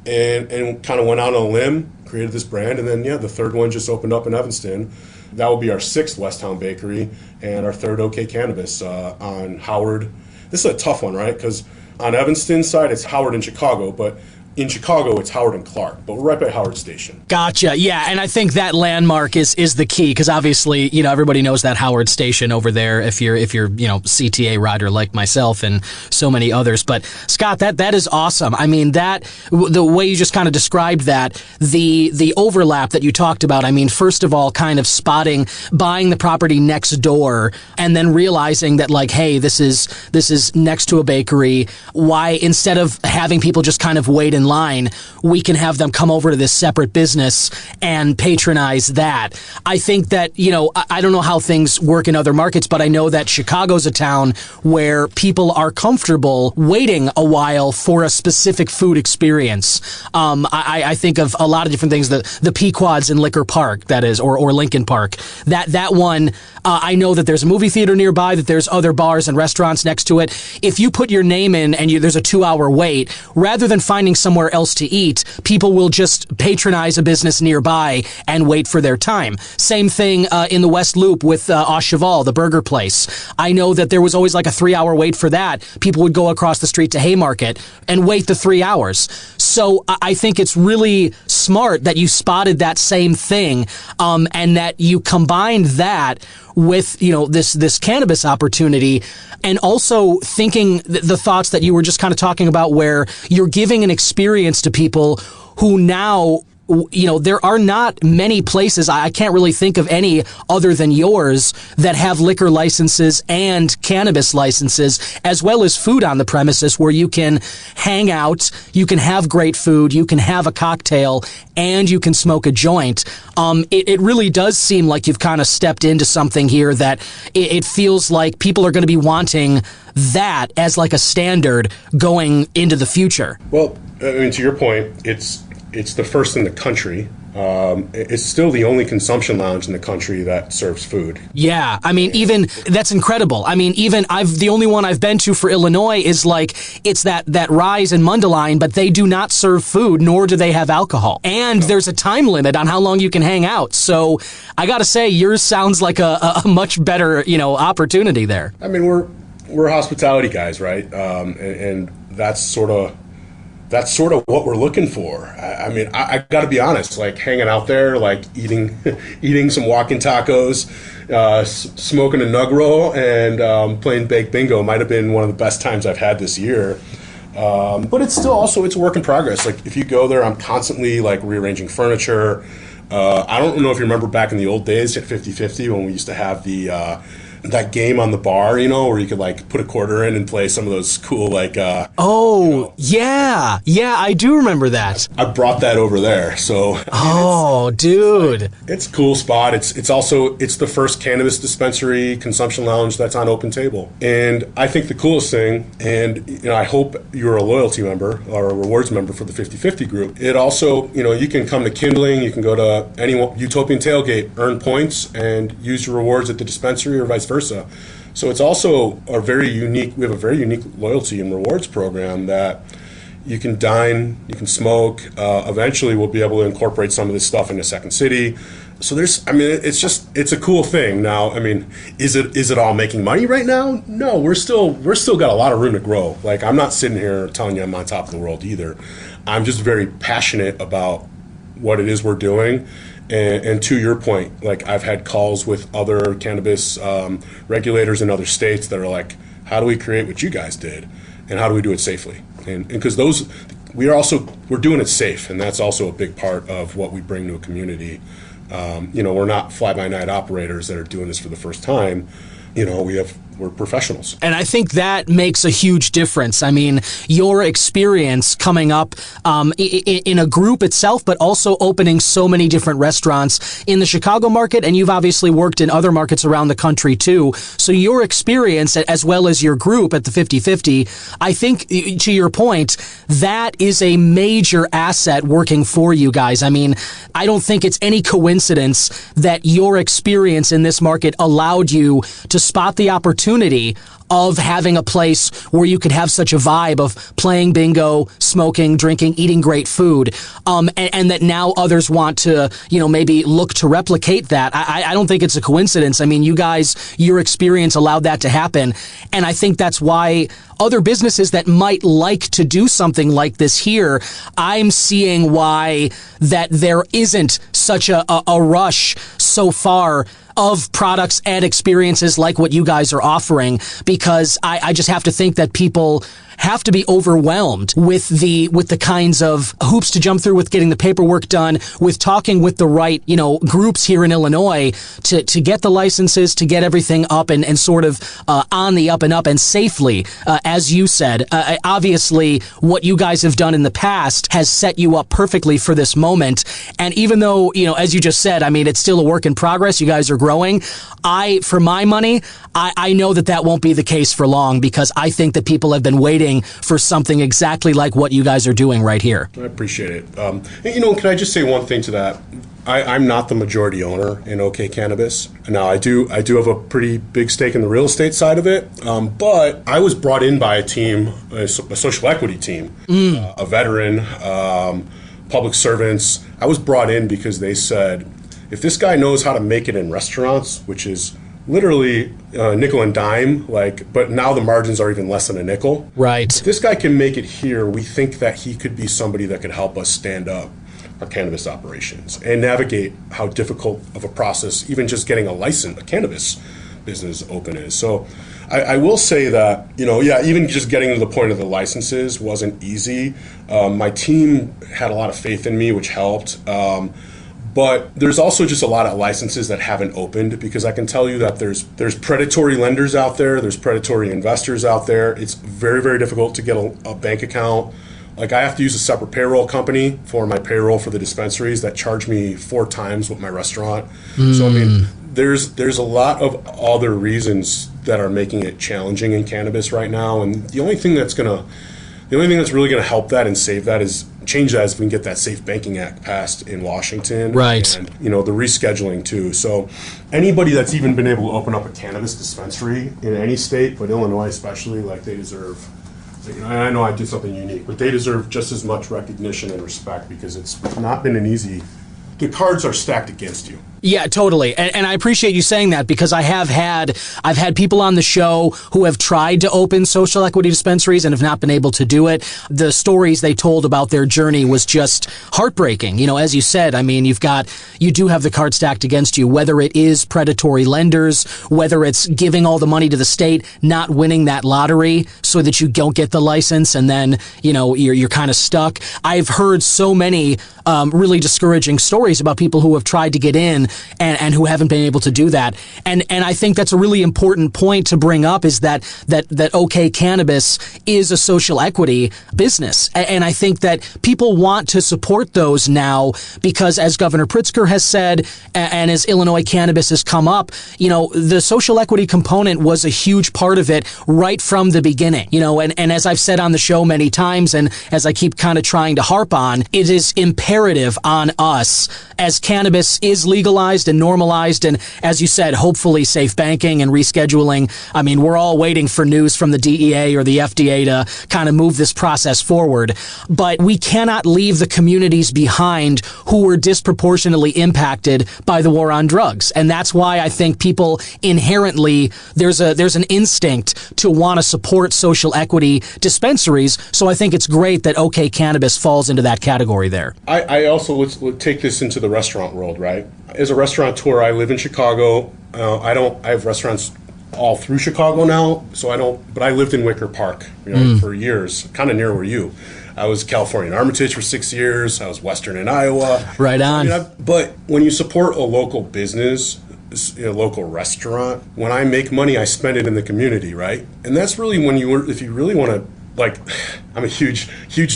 Speaker 3: And kind of went out on a limb, created this brand, and then, the third one just opened up in Evanston. That will be our 6th West Town Bakery, and our 3rd OK Cannabis on Howard. This is a tough one, right? Because on Evanston's side, it's Howard and Chicago, but in Chicago, it's Howard and Clark, but we're right by Howard Station.
Speaker 1: Gotcha. Yeah, and I think that landmark is the key, because obviously, everybody knows that Howard Station over there if you're CTA rider like myself and so many others. But Scott, that is awesome. I mean, the way you just kind of described that, the overlap that you talked about. I mean, first of all, kind of buying the property next door, and then realizing that, like, hey, this is next to a bakery. Why, instead of having people just kind of wait in line, we can have them come over to this separate business and patronize that. I think that, I don't know how things work in other markets, but I know that Chicago's a town where people are comfortable waiting a while for a specific food experience. I think of a lot of different things, the Pequods in Liquor Park, that is, or Lincoln Park. That one, I know that there's a movie theater nearby, that there's other bars and restaurants next to it. If you put your name in and there's a 2-hour wait, rather than finding somewhere else to eat, people will just patronize a business nearby and wait for their time. Same thing in the West Loop with Au Cheval, the burger place. I know that there was always like a 3-hour wait for that. People would go across the street to Haymarket and wait the 3 hours. So I think it's really smart that you spotted that same thing, and that you combined that with this cannabis opportunity, and also thinking the thoughts that you were just kind of talking about, where you're giving an experience to people who now there are not many places, I can't really think of any other than yours, that have liquor licenses and cannabis licenses, as well as food on the premises, where you can hang out, you can have great food, you can have a cocktail, and you can smoke a joint. It really does seem like you've kind of stepped into something here that it feels like people are going to be wanting that as like a standard going into the future.
Speaker 3: Well, I mean, to your point, it's the first in the country. It's still the only consumption lounge in the country that serves food.
Speaker 1: Yeah, I mean, even that's incredible. I mean, even the only one I've been to for Illinois is like, it's that Rise in Mundelein, but they do not serve food, nor do they have alcohol. And there's a time limit on how long you can hang out. So I got to say, yours sounds like a much better, opportunity there.
Speaker 3: I mean, we're hospitality guys, right? And that's sort of what we're looking for. I mean, I got to be honest, like hanging out there, like eating some walking tacos, smoking a nug roll, and playing baked bingo might have been one of the best times I've had this year. But it's still also, it's a work in progress. Like if you go there, I'm constantly like rearranging furniture. I don't know if you remember back in the old days at 50/50 when we used to have that game on the bar, where you could like put a quarter in and play some of those cool like
Speaker 1: yeah, I do remember that.
Speaker 3: I brought that over there. So
Speaker 1: dude,
Speaker 3: it's a cool spot. It's the first cannabis dispensary consumption lounge that's on Open Table. And I think the coolest thing, and I hope you're a loyalty member or a rewards member for the 50/50 group. It also, you can come to Kindling, you can go to any Utopian Tailgate, earn points, and use your rewards at the dispensary or vice versa. So it's also we have a very unique loyalty and rewards program that you can dine, you can smoke. Eventually we'll be able to incorporate some of this stuff into Second City. So it's a cool thing. Now, I mean, is it all making money right now? No, we're still got a lot of room to grow. Like, I'm not sitting here telling you I'm on top of the world either. I'm just very passionate about what it is we're doing. And to your point, like I've had calls with other cannabis regulators in other states that are like, how do we create what you guys did? And how do we do it safely? And because we're doing it safe. And that's also a big part of what we bring to a community. We're not fly-by-night operators that are doing this for the first time. We're professionals.
Speaker 1: And I think that makes a huge difference. I mean, your experience coming up in a group itself, but also opening so many different restaurants in the Chicago market, and you've obviously worked in other markets around the country too. So your experience, as well as your group at the 50/50, I think, to your point, that is a major asset working for you guys. I mean, I don't think it's any coincidence that your experience in this market allowed you to spot the opportunity of having a place where you could have such a vibe of playing bingo, smoking, drinking, eating great food, and that now others want to, maybe look to replicate that. I don't think it's a coincidence. I mean, you guys, your experience allowed that to happen, and I think that's why other businesses that might like to do something like this here, I'm seeing why that there isn't such a rush so far of products and experiences like what you guys are offering, because I just have to think that people have to be overwhelmed with the kinds of hoops to jump through, with getting the paperwork done, with talking with the right, groups here in Illinois to get the licenses, to get everything up and sort of on the up and up and safely, as you said. Obviously, what you guys have done in the past has set you up perfectly for this moment. And even though, as you just said, I mean, it's still a work in progress, you guys are growing. For my money, I know that won't be the case for long, because I think that people have been waiting for something exactly like what you guys are doing right here.
Speaker 3: I appreciate it. Can I just say one thing to that? I'm not the majority owner in OK Cannabis. Now, I do have a pretty big stake in the real estate side of it, but I was brought in by a team, a social equity team, a veteran, public servants. I was brought in because they said, if this guy knows how to make it in restaurants, which is literally nickel and dime, but now the margins are even less than a nickel.
Speaker 1: Right.
Speaker 3: If this guy can make it here, we think that he could be somebody that could help us stand up our cannabis operations and navigate how difficult of a process, even just getting a cannabis business open is. So I will say that, even just getting to the point of the licenses wasn't easy. My team had a lot of faith in me, which helped. But there's also just a lot of licenses that haven't opened, because I can tell you that there's predatory lenders out there, there's predatory investors out there. It's very, very difficult to get a bank account. Like, I have to use a separate payroll company for my payroll for the dispensaries that charge me 4 times what my restaurant. So I mean, there's a lot of other reasons that are making it challenging in cannabis right now, and the only thing that's really gonna help that and save that is change that, is if we can get that Safe Banking Act passed in Washington,
Speaker 1: right?
Speaker 3: And the rescheduling too. So anybody that's even been able to open up a cannabis dispensary in any state, but Illinois especially, like, they deserve. I know I did something unique, but they deserve just as much recognition and respect, because it's not been an easy. The cards are stacked against you.
Speaker 1: Yeah, totally. And I appreciate you saying that, because I've had people on the show who have tried to open social equity dispensaries and have not been able to do it. The stories they told about their journey was just heartbreaking. As you said, I mean, you do have the card stacked against you, whether it is predatory lenders, whether it's giving all the money to the state, not winning that lottery so that you don't get the license, and then, you're kind of stuck. I've heard so many really discouraging stories about people who have tried to get in and who haven't been able to do that. And I think that's a really important point to bring up, is that OK Cannabis is a social equity business. And I think that people want to support those now, because, as Governor Pritzker has said, and as Illinois Cannabis has come up, the social equity component was a huge part of it right from the beginning. And as I've said on the show many times, and as I keep kind of trying to harp on, it is imperative on us, as cannabis is legalized and normalized, and, as you said, hopefully safe banking and rescheduling. I mean, we're all waiting for news from the DEA or the FDA to kind of move this process forward. But we cannot leave the communities behind who were disproportionately impacted by the war on drugs. And that's why I think people inherently, there's an instinct to want to support social equity dispensaries. So I think it's great that OK Cannabis falls into that category there.
Speaker 3: I also, let's take this into the restaurant world, right? As a restaurateur, I live in Chicago. I have restaurants all through Chicago now, but I lived in Wicker Park, for years, kind of near where I was California in Armitage for 6 years. I was Western in Iowa.
Speaker 1: Right on.
Speaker 3: But when you support a local business, a local restaurant, when I make money, I spend it in the community, right? And that's really if you really want to, like, I'm a huge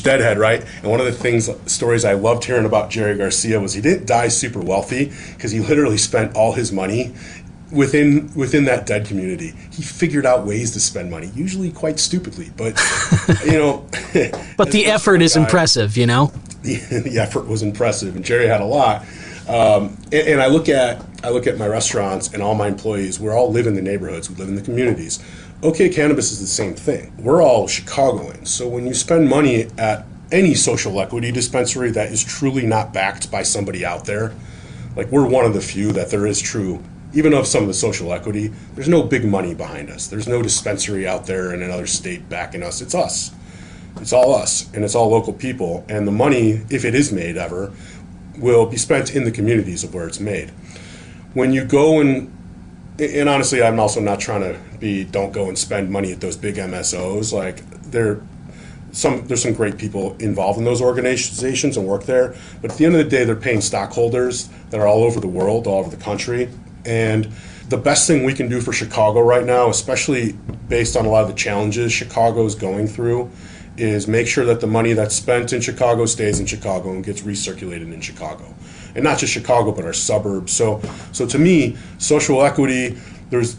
Speaker 3: deadhead, right? And one of the stories I loved hearing about Jerry Garcia was he didn't die super wealthy, because he literally spent all his money within that dead community. He figured out ways to spend money, usually quite stupidly, but
Speaker 1: but the effort is impressive,
Speaker 3: The effort was impressive, and Jerry had a lot. And I look at my restaurants and all my employees. We all live in the neighborhoods. We live in the communities. OK Cannabis is the same thing. We're all Chicagoans. So when you spend money at any social equity dispensary that is truly not backed by somebody out there, like, we're one of the few that there is true, even of some of the social equity, there's no big money behind us. There's no dispensary out there in another state backing us. It's us. It's all us, and it's all local people. And the money, if it is made ever, will be spent in the communities of where it's made. When you go and honestly, I'm also not trying to don't go and spend money at those big MSOs. Like, there's some great people involved in those organizations and work there. But at the end of the day, they're paying stockholders that are all over the world, all over the country. And the best thing we can do for Chicago right now, especially based on a lot of the challenges Chicago is going through, is make sure that the money that's spent in Chicago stays in Chicago and gets recirculated in Chicago. And not just Chicago, but our suburbs. So to me, social equity, there's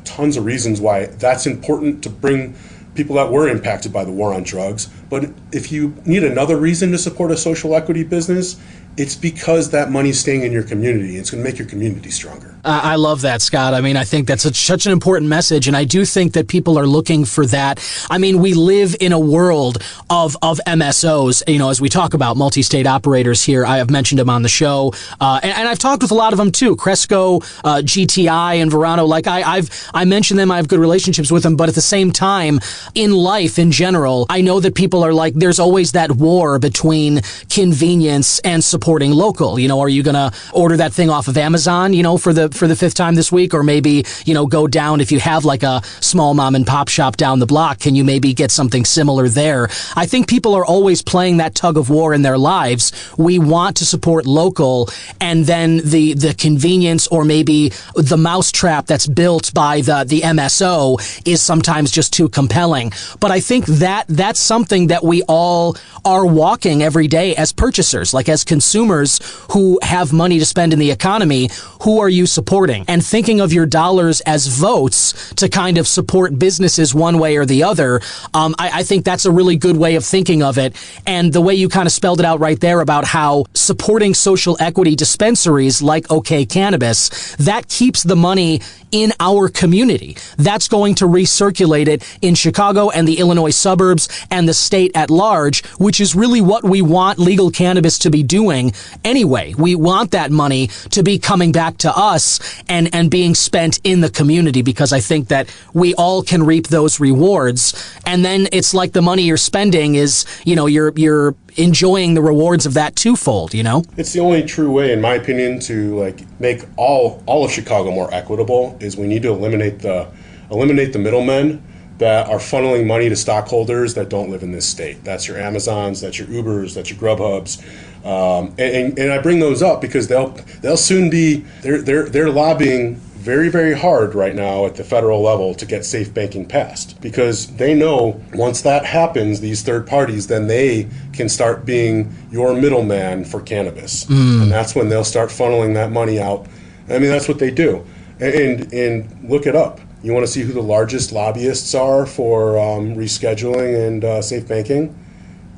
Speaker 3: tons of reasons why that's important to bring people that were impacted by the war on drugs. But if you need another reason to support a social equity business, it's because that money's staying in your community. It's going to make your community stronger.
Speaker 1: I love that, Scott. I mean, I think that's such an important message, and I do think that people are looking for that. I mean, we live in a world of MSOs, as we talk about multi-state operators here. I have mentioned them on the show, and I've talked with a lot of them too. Cresco, GTI, and Verano. Like, I mention them. I have good relationships with them, but at the same time, in life in general, I know that people are like, there's always that war between convenience and support supporting local? You know, are you going to order that thing off of Amazon, you know, for the fifth time this week? Or maybe, you know, go down, if you have like a small mom and pop shop down the block, can you maybe get something similar there? I think people are always playing that tug of war in their lives. We want to support local, and then the convenience or maybe the mousetrap that's built by the MSO is sometimes just too compelling. But I think that's something that we all are walking every day as purchasers, like as consumers who have money to spend in the economy. Who are you supporting? And thinking of your dollars as votes to kind of support businesses one way or the other, I think that's a really good way of thinking of it. And the way you kind of spelled it out right there about how supporting social equity dispensaries like OK Cannabis, that keeps the money in our community. That's going to recirculate it in Chicago and the Illinois suburbs and the state at large, which is really what we want legal cannabis to be doing anyway. We want that money to be coming back to us and being spent in the community, because I think that we all can reap those rewards. And then it's like the money you're spending is, you know, you're enjoying the rewards of that twofold, you know?
Speaker 3: It's the only true way, in my opinion, to like make all of Chicago more equitable is we need to eliminate the middlemen that are funneling money to stockholders that don't live in this state. That's your Amazons, that's your Ubers, that's your Grubhubs. And I bring those up because they'll soon be, they're lobbying very, very hard right now at the federal level to get safe banking passed, because they know once that happens, these third parties, then they can start being your middleman for cannabis. And that's when they'll start funneling that money out. I mean, that's what they do. And look it up. You want to see who the largest lobbyists are for rescheduling and safe banking?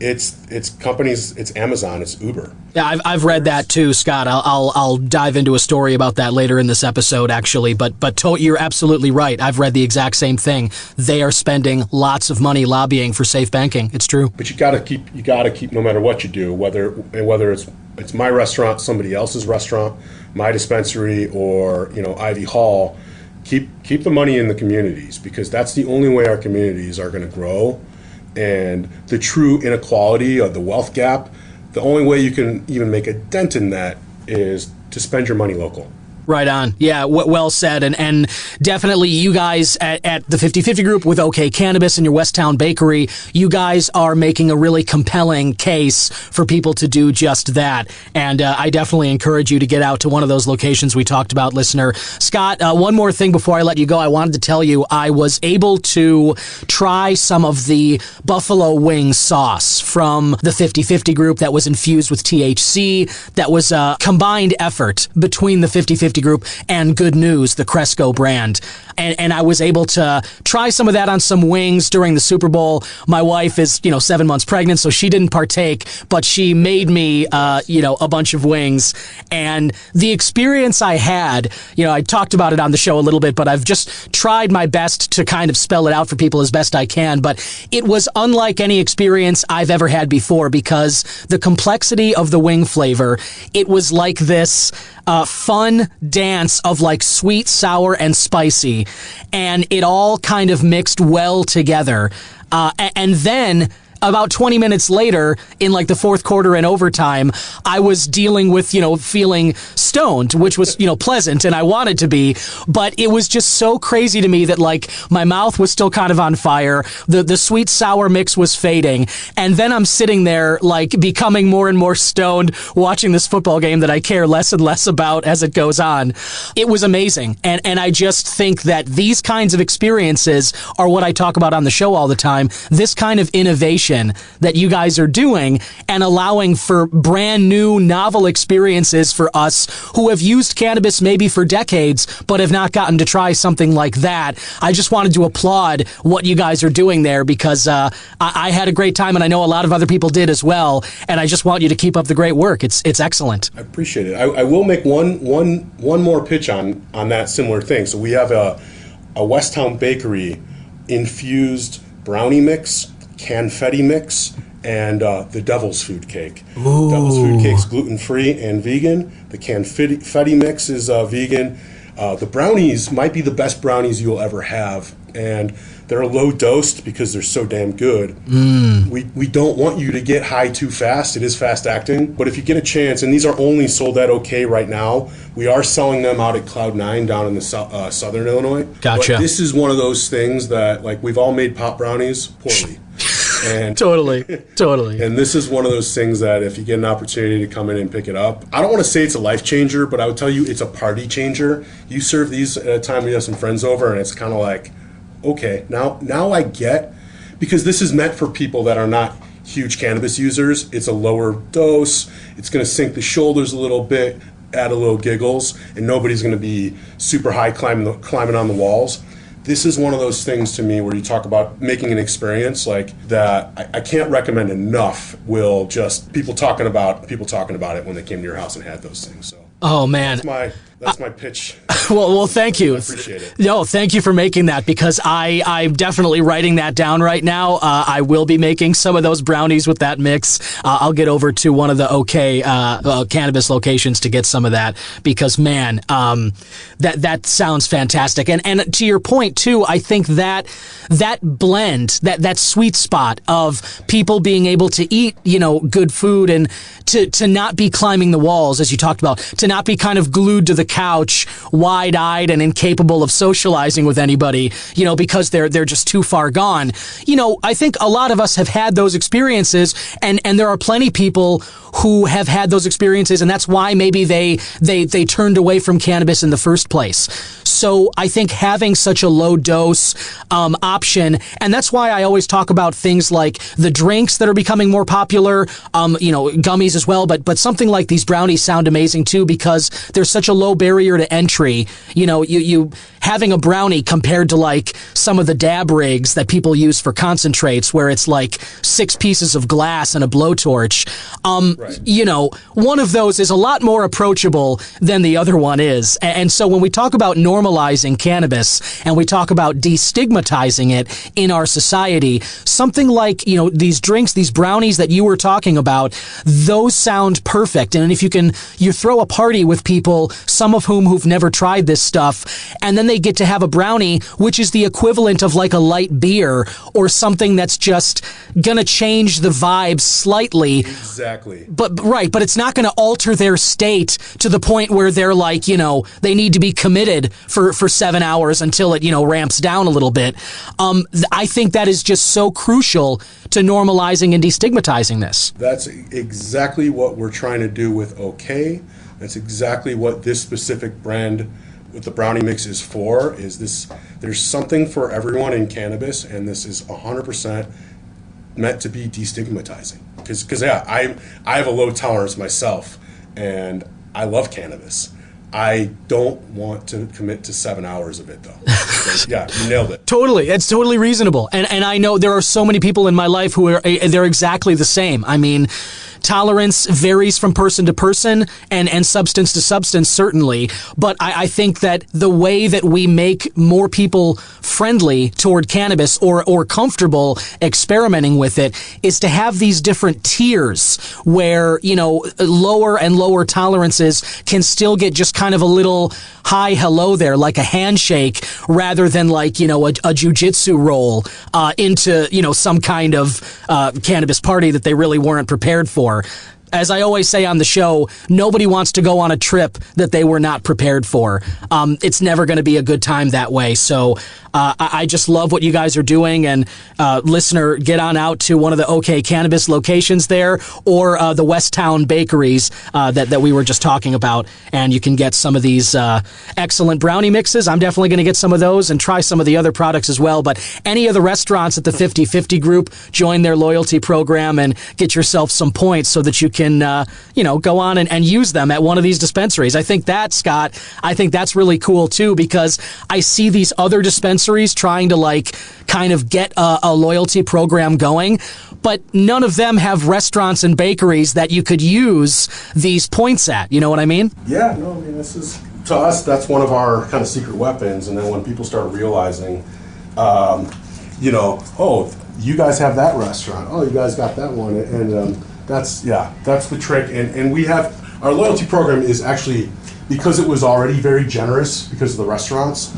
Speaker 3: It's companies, it's Amazon, it's Uber.
Speaker 1: Yeah, I've read that too, Scott. I'll dive into a story about that later in this episode, actually. But you're absolutely right. I've read the exact same thing. They are spending lots of money lobbying for safe banking. It's true.
Speaker 3: But you gotta keep no matter what you do, whether it's my restaurant, somebody else's restaurant, my dispensary, or Ivy Hall. Keep the money in the communities, because that's the only way our communities are going to grow. And the true inequality of the wealth gap, the only way you can even make a dent in that is to spend your money local.
Speaker 1: Right on. Yeah, well said. And definitely you guys at the 50/50 group with OK Cannabis and your Westtown Bakery, you guys are making a really compelling case for people to do just that. And I definitely encourage you to get out to one of those locations we talked about, listener. Scott, one more thing before I let you go. I wanted to tell you I was able to try some of the buffalo wing sauce from the 50/50 group that was infused with THC. That was a combined effort between the 50/50 group and Good News, the Cresco brand. And I was able to try some of that on some wings during the Super Bowl. My wife is, 7 months pregnant, so she didn't partake, but she made me, a bunch of wings. And the experience I had, I talked about it on the show a little bit, but I've just tried my best to kind of spell it out for people as best I can. But it was unlike any experience I've ever had before, because the complexity of the wing flavor, it was like this fun dance of like sweet, sour, and spicy. And it all kind of mixed well together. And then about 20 minutes later, in like the fourth quarter and overtime, I was dealing with, feeling stoned, which was, pleasant, and I wanted to be, but it was just so crazy to me that like my mouth was still kind of on fire. The sweet sour mix was fading. And then I'm sitting there like becoming more and more stoned, watching this football game that I care less and less about as it goes on. It was amazing. And I just think that these kinds of experiences are what I talk about on the show all the time. This kind of innovation that you guys are doing and allowing for brand new, novel experiences for us who have used cannabis maybe for decades, but have not gotten to try something like that. I just wanted to applaud what you guys are doing there, because I had a great time, and I know a lot of other people did as well. And I just want you to keep up the great work. It's excellent.
Speaker 3: I appreciate it. I will make one more pitch on that similar thing. So we have a Westtown Bakery infused brownie mix, confetti mix, and the Devil's Food Cake.
Speaker 1: Ooh.
Speaker 3: Devil's Food Cake's gluten-free and vegan. The confetti mix is vegan. The brownies might be the best brownies you'll ever have. And They're low dosed because they're so damn good. We don't want you to get high too fast. It is fast acting, but if you get a chance, and these are only sold at OK right now, we are selling them out at Cloud9 down in the southern Illinois.
Speaker 1: Gotcha.
Speaker 3: But this is one of those things that, like, we've all made pop brownies poorly. And
Speaker 1: Totally.
Speaker 3: and this is one of those things that if you get an opportunity to come in and pick it up, I don't want to say it's a life changer, but I would tell you it's a party changer. You serve these at a time when you have some friends over, and it's kind of like, okay, now I get, because this is meant for people that are not huge cannabis users. It's a lower dose. It's going to sink the shoulders a little bit, add a little giggles, and nobody's going to be super high climbing on the walls. This is one of those things to me where you talk about making an experience like that. I can't recommend enough. Will just people talking about it when they came to your house and had those things. So,
Speaker 1: oh man,
Speaker 3: that's my pitch.
Speaker 1: Well, thank you.
Speaker 3: I appreciate it.
Speaker 1: No, thank you for making that, because I'm definitely writing that down right now. I will be making some of those brownies with that mix. I'll get over to one of the OK Cannabis locations to get some of that, because man, that sounds fantastic. And to your point too, I think that blend, that sweet spot of people being able to eat, good food, and to not be climbing the walls, as you talked about, to not be kind of glued to the couch, wide-eyed and incapable of socializing with anybody, because they're just too far gone. I think a lot of us have had those experiences, and there are plenty people who have had those experiences, and that's why maybe they turned away from cannabis in the first place. So I think having such a low dose option, and that's why I always talk about things like the drinks that are becoming more popular, gummies as well, but something like these brownies sound amazing too, because there's such a low barrier to entry. You having a brownie compared to like some of the dab rigs that people use for concentrates, where it's like 6 pieces of glass and a blowtorch. Right. One of those is a lot more approachable than the other one is. And so when we talk about normalizing cannabis and we talk about destigmatizing it in our society, something like, these drinks, these brownies that you were talking about, those sound perfect. And if you throw a party with people, some of who've never tried this stuff, and then they get to have a brownie, which is the equivalent of like a light beer or something that's just gonna change the vibe slightly.
Speaker 3: Exactly.
Speaker 1: But it's not gonna alter their state to the point where they're like, they need to be committed for 7 hours until it, ramps down a little bit. I think that is just so crucial to normalizing and destigmatizing this.
Speaker 3: That's exactly what we're trying to do with OK. That's exactly what this specific brand with the brownie mix is for. There's something for everyone in cannabis, and this is 100% meant to be destigmatizing. Because I have a low tolerance myself, and I love cannabis. I don't want to commit to 7 hours of it, though. So, yeah, you nailed it.
Speaker 1: Totally. It's totally reasonable. And I know there are so many people in my life who they're exactly the same. I mean, tolerance varies from person to person and substance to substance, certainly. But I think that the way that we make more people friendly toward cannabis or comfortable experimenting with it is to have these different tiers where, lower and lower tolerances can still get just kind of a little hi, hello there, like a handshake, rather than like, a jujitsu roll into, some kind of cannabis party that they really weren't prepared for. As I always say on the show, nobody wants to go on a trip that they were not prepared for. It's never going to be a good time that way. So I just love what you guys are doing. And listener, get on out to one of the OK Cannabis locations there, or the Westtown bakeries that we were just talking about. And you can get some of these excellent brownie mixes. I'm definitely going to get some of those and try some of the other products as well. But any of the restaurants at the 50/50 group, join their loyalty program and get yourself some points so that you can go on and use them at one of these dispensaries. I think that's really cool too, because I see these other dispensaries trying to kind of get a loyalty program going, but none of them have restaurants and bakeries that you could use these points at. You know what I mean?
Speaker 3: Yeah, no, I mean, this is, to us, that's one of our kind of secret weapons. And then when people start realizing, oh, you guys have that restaurant. Oh, you guys got that one. And that's the trick. And we have, our loyalty program is actually, because it was already very generous because of the restaurants,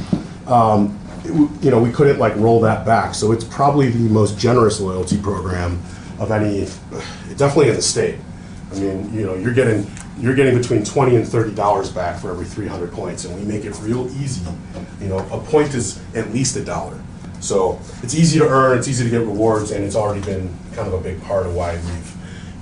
Speaker 3: we couldn't like roll that back. So it's probably the most generous loyalty program of any, definitely in the state. I mean, you're getting between $20 and $30 back for every 300 points, and we make it real easy. A point is at least $1. So it's easy to earn, it's easy to get rewards, and it's already been kind of a big part of why we've,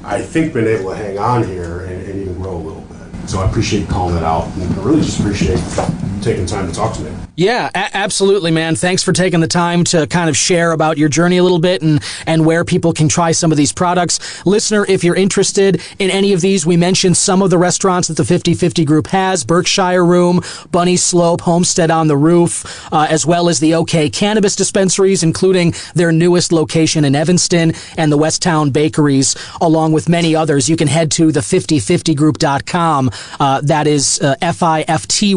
Speaker 3: I think, been able to hang on here and even grow a little bit. So I appreciate you calling that out, and I really just appreciate you taking time to talk to me.
Speaker 1: Yeah, absolutely, man. Thanks for taking the time to kind of share about your journey a little bit and where people can try some of these products. Listener, if you're interested in any of these, we mentioned some of the restaurants that the 50/50 Group has: Berkshire Room, Bunny Slope, Homestead on the Roof, as well as the OK Cannabis dispensaries, including their newest location in Evanston, and the Westtown Bakeries, along with many others. You can head to the5050group.com. That is FIFTY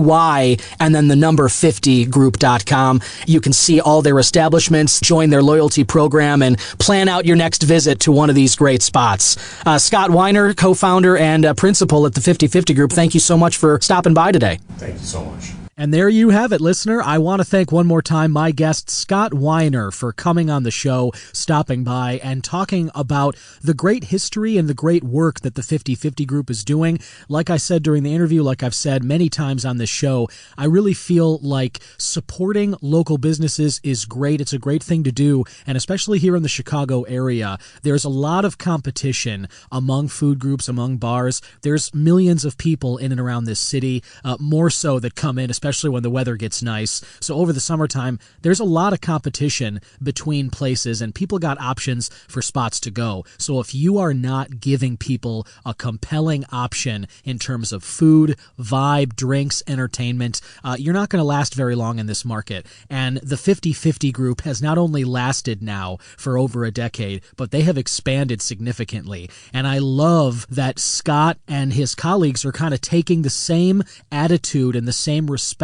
Speaker 1: and then the number 50group.com. You can see all their establishments, join their loyalty program, and plan out your next visit to one of these great spots. Scott Weiner, co-founder and principal at the 50/50 Group, thank you so much for stopping by today.
Speaker 3: Thank you so much.
Speaker 1: And there you have it, listener. I want to thank one more time my guest, Scott Weiner, for coming on the show, stopping by, and talking about the great history and the great work that the 50/50 Group is doing. Like I said during the interview, like I've said many times on this show, I really feel like supporting local businesses is great. It's a great thing to do, and especially here in the Chicago area, there's a lot of competition among food groups, among bars. There's millions of people in and around this city, more so that come in, especially when the weather gets nice. So over the summertime, there's a lot of competition between places, and people got options for spots to go. So if you are not giving people a compelling option in terms of food, vibe, drinks, entertainment, you're not going to last very long in this market. And the 50/50 Group has not only lasted now for over a decade, but they have expanded significantly. And I love that Scott and his colleagues are kind of taking the same attitude and the same respect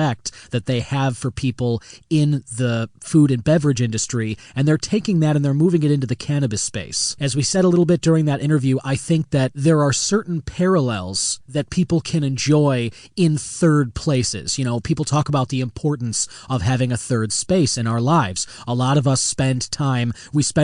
Speaker 1: that they have for people in the food and beverage industry, and they're taking that and they're moving it into the cannabis space. As we said a little bit during that interview, I think that there are certain parallels that people can enjoy in third places. People talk about the importance of having a third space in our lives. A lot of us spend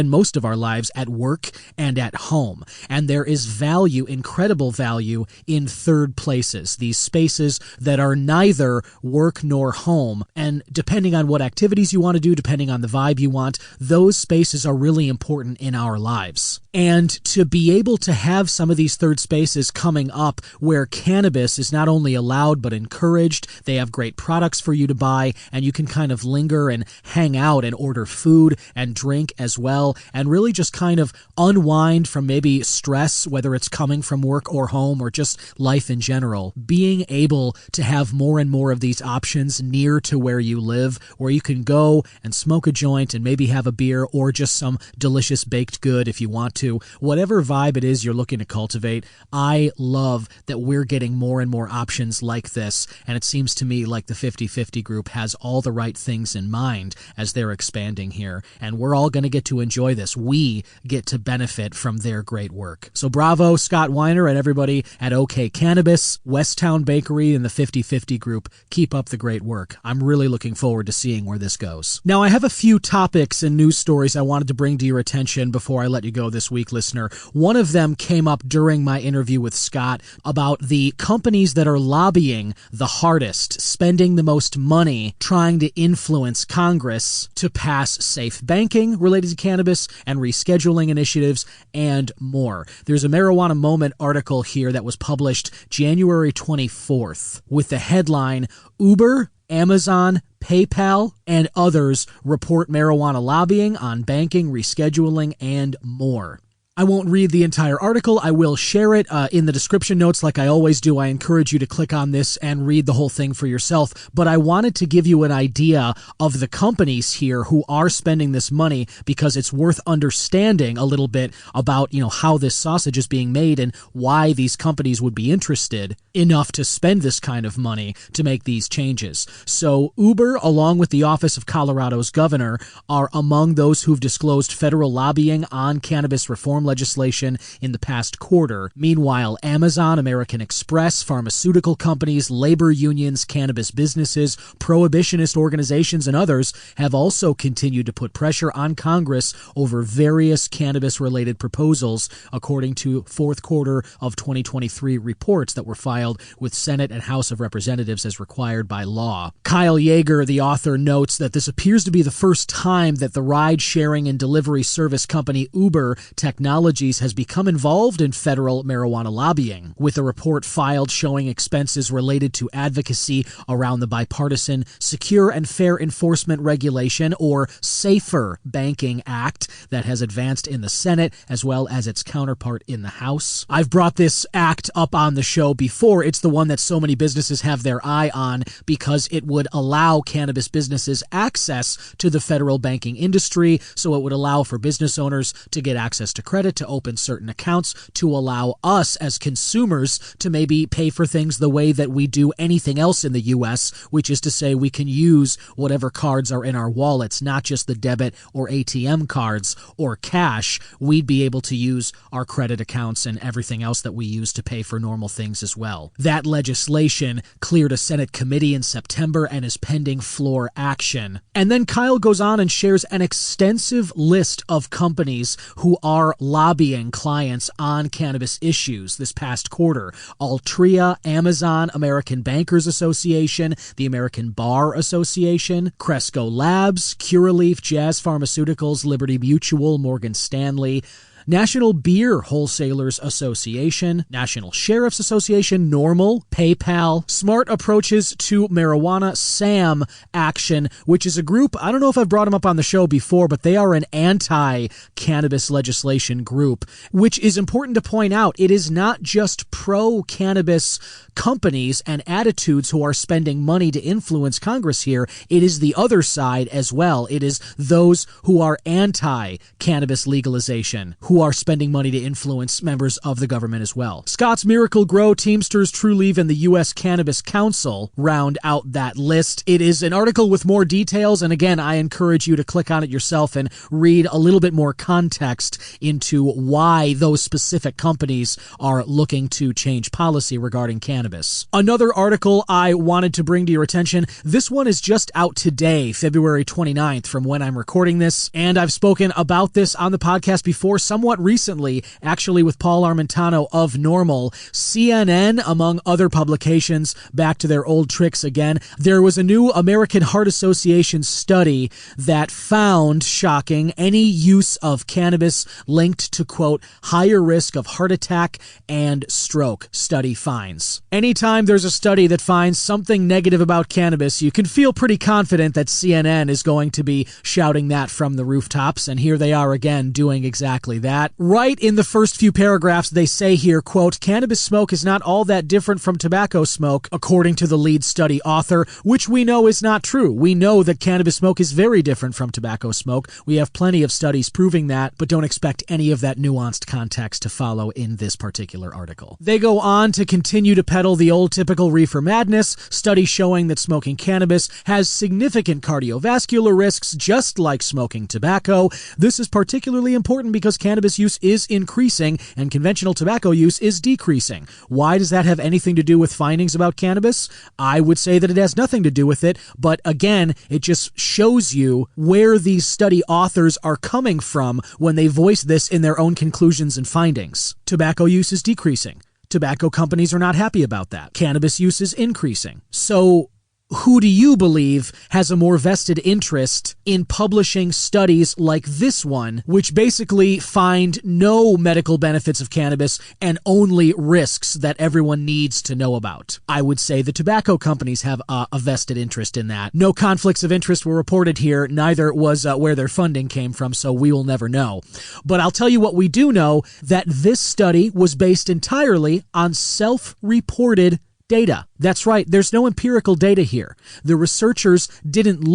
Speaker 1: most of our lives at work and at home, and there is value, incredible value, in third places, these spaces that are neither work nor home. And depending on what activities you want to do, depending on the vibe you want, those spaces are really important in our lives. And to be able to have some of these third spaces coming up where cannabis is not only allowed but encouraged, they have great products for you to buy, and you can kind of linger and hang out and order food and drink as well, and really just kind of unwind from maybe stress, whether it's coming from work or home or just life in general. Being able to have more and more of these options near to where you live, where you can go and smoke a joint and maybe have a beer or just some delicious baked good if you want to. Whatever vibe it is you're looking to cultivate, I love that we're getting more and more options like this, and it seems to me like the 50/50 Group has all the right things in mind as they're expanding here, and we're all going to get to enjoy this. We get to benefit from their great work. So bravo, Scott Weiner and everybody at OK Cannabis, Westtown Bakery, and the 50/50 Group. Keep up the great work. I'm really looking forward to seeing where this goes. Now, I have a few topics and news stories I wanted to bring to your attention before I let you go this week, listener. One of them came up during my interview with Scott about the companies that are lobbying the hardest, spending the most money, trying to influence Congress to pass safe banking related to cannabis and rescheduling initiatives and more. There's a Marijuana Moment article here that was published January 24th with the headline, Uber, Amazon, PayPal, and others report marijuana lobbying on banking, rescheduling, and more. I won't read the entire article. I will share it in the description notes like I always do. I encourage you to click on this and read the whole thing for yourself. But I wanted to give you an idea of the companies here who are spending this money, because it's worth understanding a little bit about, how this sausage is being made and why these companies would be interested enough to spend this kind of money to make these changes. So Uber, along with the Office of Colorado's governor, are among those who've disclosed federal lobbying on cannabis reform legislation in the past quarter. Meanwhile, Amazon, American Express, pharmaceutical companies, labor unions, cannabis businesses, prohibitionist organizations, and others have also continued to put pressure on Congress over various cannabis-related proposals, according to fourth quarter of 2023 reports that were filed with Senate and House of Representatives as required by law. Kyle Yeager, the author, notes that this appears to be the first time that the ride-sharing and delivery service company Uber Technologies has become involved in federal marijuana lobbying, with a report filed showing expenses related to advocacy around the bipartisan Secure and Fair Enforcement Regulation, or SAFER, Banking Act that has advanced in the Senate as well as its counterpart in the House. I've brought this act up on the show before. It's the one that so many businesses have their eye on because it would allow cannabis businesses access to the federal banking industry, so it would allow for business owners to get access to credit, to open certain accounts, to allow us as consumers to maybe pay for things the way that we do anything else in the U.S., which is to say we can use whatever cards are in our wallets, not just the debit or ATM cards or cash. We'd be able to use our credit accounts and everything else that we use to pay for normal things as well. That legislation cleared a Senate committee in September and is pending floor action. And then Kyle goes on and shares an extensive list of companies who are lobbying clients on cannabis issues this past quarter. Altria, Amazon, American Bankers Association, the American Bar Association, Cresco Labs, Curaleaf, Jazz Pharmaceuticals, Liberty Mutual, Morgan Stanley, National Beer Wholesalers Association, National Sheriff's Association, NORML, PayPal, Smart Approaches to Marijuana, SAM Action, which is a group, I don't know if I've brought them up on the show before, but they are an anti-cannabis legislation group, which is important to point out. It is not just pro-cannabis companies and attitudes who are spending money to influence Congress here. It is the other side as well. It is those who are anti-cannabis legalization, who are spending money to influence members of the government as well. Scott's Miracle Grow, Teamsters, Trulieve, and the U.S. Cannabis Council round out that list. It is an article with more details, and again, I encourage you to click on it yourself and read a little bit more context into why those specific companies are looking to change policy regarding cannabis. Another article I wanted to bring to your attention, this one is just out today, February 29th, from when I'm recording this, and I've spoken about this on the podcast before, somewhat recently, actually with Paul Armentano of NORML. CNN, among other publications, back to their old tricks again. There was a new American Heart Association study that found, shocking, any use of cannabis linked to, quote, higher risk of heart attack and stroke, study finds. Anytime there's a study that finds something negative about cannabis, you can feel pretty confident that CNN is going to be shouting that from the rooftops, and here they are again doing exactly that. Right in the first few paragraphs, they say here, quote, cannabis smoke is not all that different from tobacco smoke, according to the lead study author, which we know is not true. We know that cannabis smoke is very different from tobacco smoke. We have plenty of studies proving that, but don't expect any of that nuanced context to follow in this particular article. They go on to continue to peddle the old typical reefer madness, study showing that smoking cannabis has significant cardiovascular risks, just like smoking tobacco. This is particularly important because cannabis use is increasing and conventional tobacco use is decreasing. Why does that have anything to do with findings about cannabis? I would say that it has nothing to do with it, but again, it just shows you where these study authors are coming from when they voice this in their own conclusions and findings. Tobacco use is decreasing. Tobacco companies are not happy about that. Cannabis use is increasing. So who do you believe has a more vested interest in publishing studies like this one, which basically find no medical benefits of cannabis and only risks that everyone needs to know about? I would say the tobacco companies have a vested interest in that. No conflicts of interest were reported here. Neither was where their funding came from, so we will never know. But I'll tell you what we do know, that this study was based entirely on self-reported Data. That's right. There's no empirical data here. The researchers didn't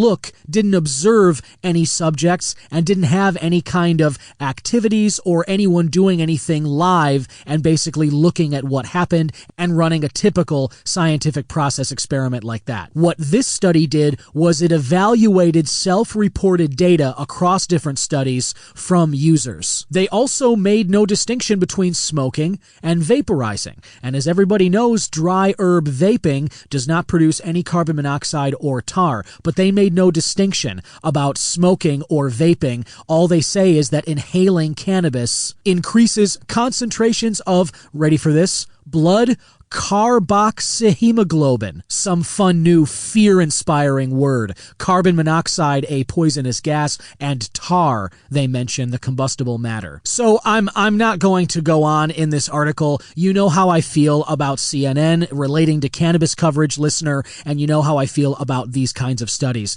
Speaker 1: observe any subjects, and didn't have any kind of activities or anyone doing anything live and basically looking at what happened and running a typical scientific process experiment like that. What this study did was it evaluated self-reported data across different studies from users. They also made no distinction between smoking and vaporizing. And as everybody knows, dry herb vaping does not produce any carbon monoxide or tar, but they made no distinction about smoking or vaping. All they say is that inhaling cannabis increases concentrations of, ready for this, blood carboxyhemoglobin, some fun new fear-inspiring word, carbon monoxide, a poisonous gas, and tar, they mention the combustible matter. So I'm not going to go on in this article. You know how I feel about CNN relating to cannabis coverage, listener, and you know how I feel about these kinds of studies.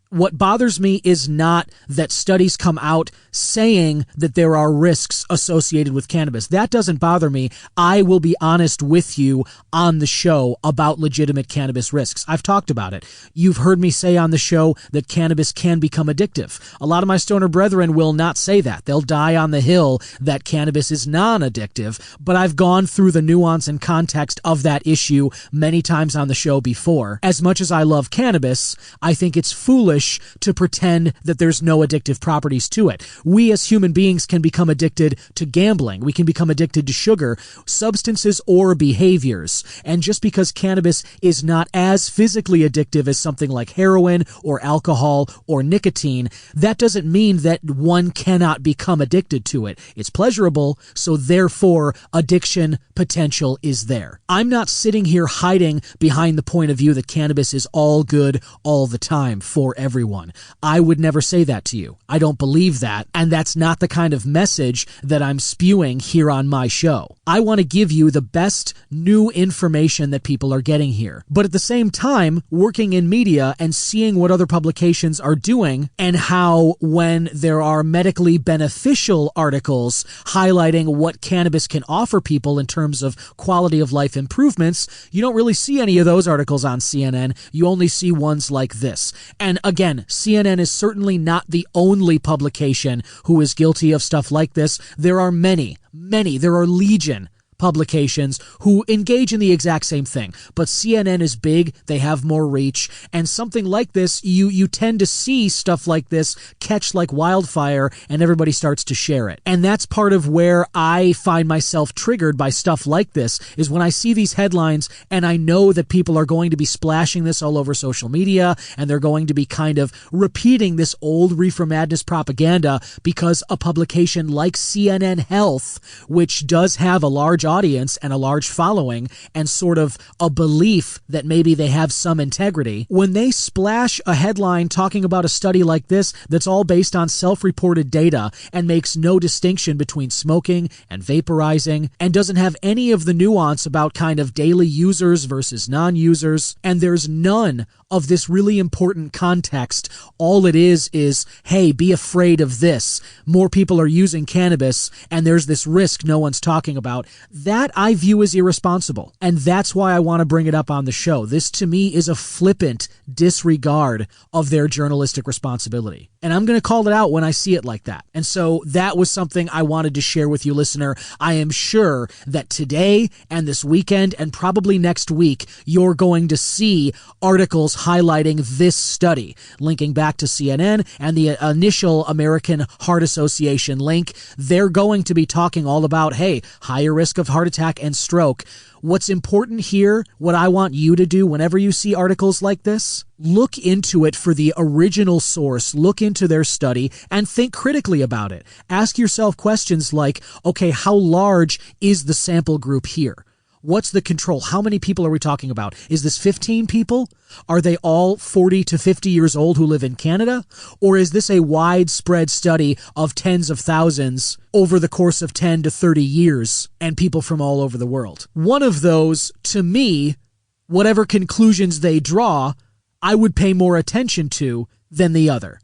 Speaker 1: What bothers me is not that studies come out saying that there are risks associated with cannabis. That doesn't bother me. I will be honest with you on the show about legitimate cannabis risks. I've talked about it. You've heard me say on the show that cannabis can become addictive. A lot of my stoner brethren will not say that. They'll die on the hill that cannabis is non-addictive, but I've gone through the nuance and context of that issue many times on the show before. As much as I love cannabis, I think it's foolish to pretend that there's no addictive properties to it. We as human beings can become addicted to gambling. We can become addicted to sugar, substances, or behaviors. And just because cannabis is not as physically addictive as something like heroin or alcohol or nicotine, that doesn't mean that one cannot become addicted to it. It's pleasurable, so therefore addiction potential is there. I'm not sitting here hiding behind the point of view that cannabis is all good all the time for everyone. I would never say that to you. I don't believe that, and that's not the kind of message that I'm spewing here on my show. I want to give you the best new information that people are getting here. But at the same time, working in media and seeing what other publications are doing, and how when there are medically beneficial articles highlighting what cannabis can offer people in terms of quality of life improvements, you don't really see any of those articles on CNN. You only see ones like this. And again, CNN is certainly not the only publication who is guilty of stuff like this. There are many, there are legion publications who engage in the exact same thing. But CNN is big, they have more reach, and something like this, you tend to see stuff like this catch like wildfire and everybody starts to share it. And that's part of where I find myself triggered by stuff like this, is when I see these headlines and I know that people are going to be splashing this all over social media and they're going to be kind of repeating this old Reefer Madness propaganda because a publication like CNN Health, which does have a large audience and a large following and sort of a belief that maybe they have some integrity, when they splash a headline talking about a study like this that's all based on self-reported data and makes no distinction between smoking and vaporizing and doesn't have any of the nuance about kind of daily users versus non-users, and there's none of this really important context. All it is, hey, be afraid of this. More people are using cannabis and there's this risk no one's talking about. That I view as irresponsible. And that's why I want to bring it up on the show. This to me is a flippant disregard of their journalistic responsibility. And I'm going to call it out when I see it like that. And so that was something I wanted to share with you, listener. I am sure that today and this weekend and probably next week, you're going to see articles highlighting this study, linking back to CNN and the initial American Heart Association link. They're going to be talking all about, hey, higher risk of heart attack and stroke. What's important here, what I want you to do whenever you see articles like this, look into it for the original source, look into their study, and think critically about it. Ask yourself questions like, okay, how large is the sample group here? What's the control? How many people are we talking about? Is this 15 people? Are they all 40 to 50 years old who live in Canada? Or is this a widespread study of tens of thousands over the course of 10 to 30 years and people from all over the world? One of those, to me, whatever conclusions they draw, I would pay more attention to than the other.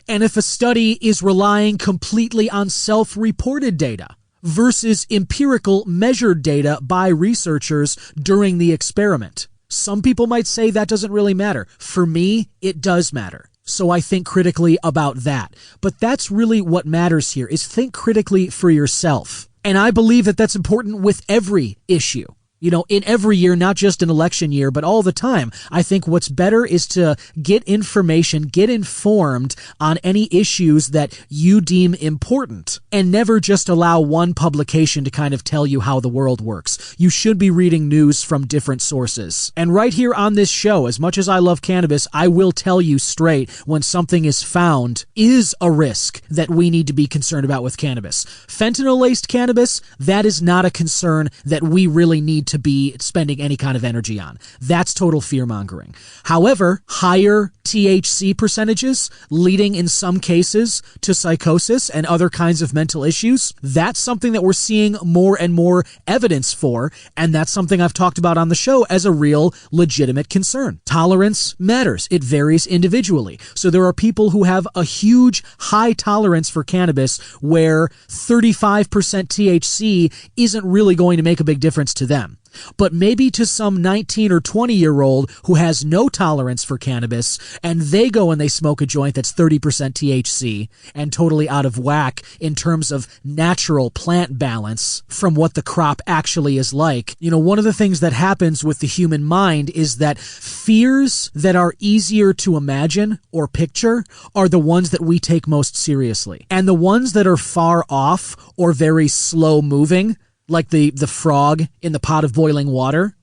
Speaker 1: And if a study is relying completely on self-reported data,
Speaker 4: versus empirical measured data by researchers during the experiment. Some people might say that doesn't really matter. For me, it does matter. So I think critically about that. But that's really what matters here, is think critically for yourself. And I believe that that's important with every issue. You know, in every year, not just an election year, but all the time. I think what's better is to get information, get informed on any issues that you deem important, and never just allow one publication to kind of tell you how the world works. You should be reading news from different sources. And right here on this show, as much as I love cannabis, I will tell you straight when something is found is a risk that we need to be concerned about with cannabis. Fentanyl-laced cannabis, that is not a concern that we really need to be spending any kind of energy on. That's total fear-mongering. However, higher THC percentages leading in some cases to psychosis and other kinds of mental issues, that's something that we're seeing more and more evidence for, and that's something I've talked about on the show as a real legitimate concern. Tolerance matters. It varies individually. So there are people who have a huge high tolerance for cannabis where 35% THC isn't really going to make a big difference to them. But maybe to some 19 or 20-year-old who has no tolerance for cannabis, and they go and they smoke a joint that's 30% THC and totally out of whack in terms of natural plant balance from what the crop actually is like. You know, one of the things that happens with the human mind is that fears that are easier to imagine or picture are the ones that we take most seriously. And the ones that are far off or very slow moving, like the frog in the pot of boiling water,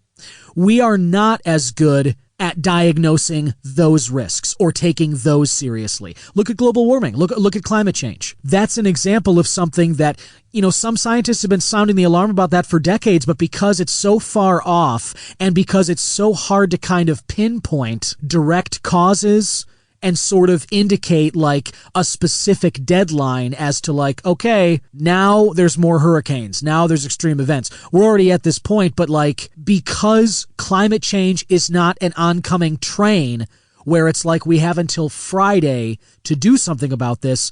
Speaker 4: we are not as good at diagnosing those risks or taking those seriously. Look at global warming. Look at climate change. That's an example of something that, you know, some scientists have been sounding the alarm about that for decades, but because it's so far off and because it's so hard to kind of pinpoint direct causes and sort of indicate like a specific deadline as to like, okay, now there's more hurricanes. Now there's extreme events. We're already at this point, but like, because climate change is not an oncoming train where it's like we have until Friday to do something about this,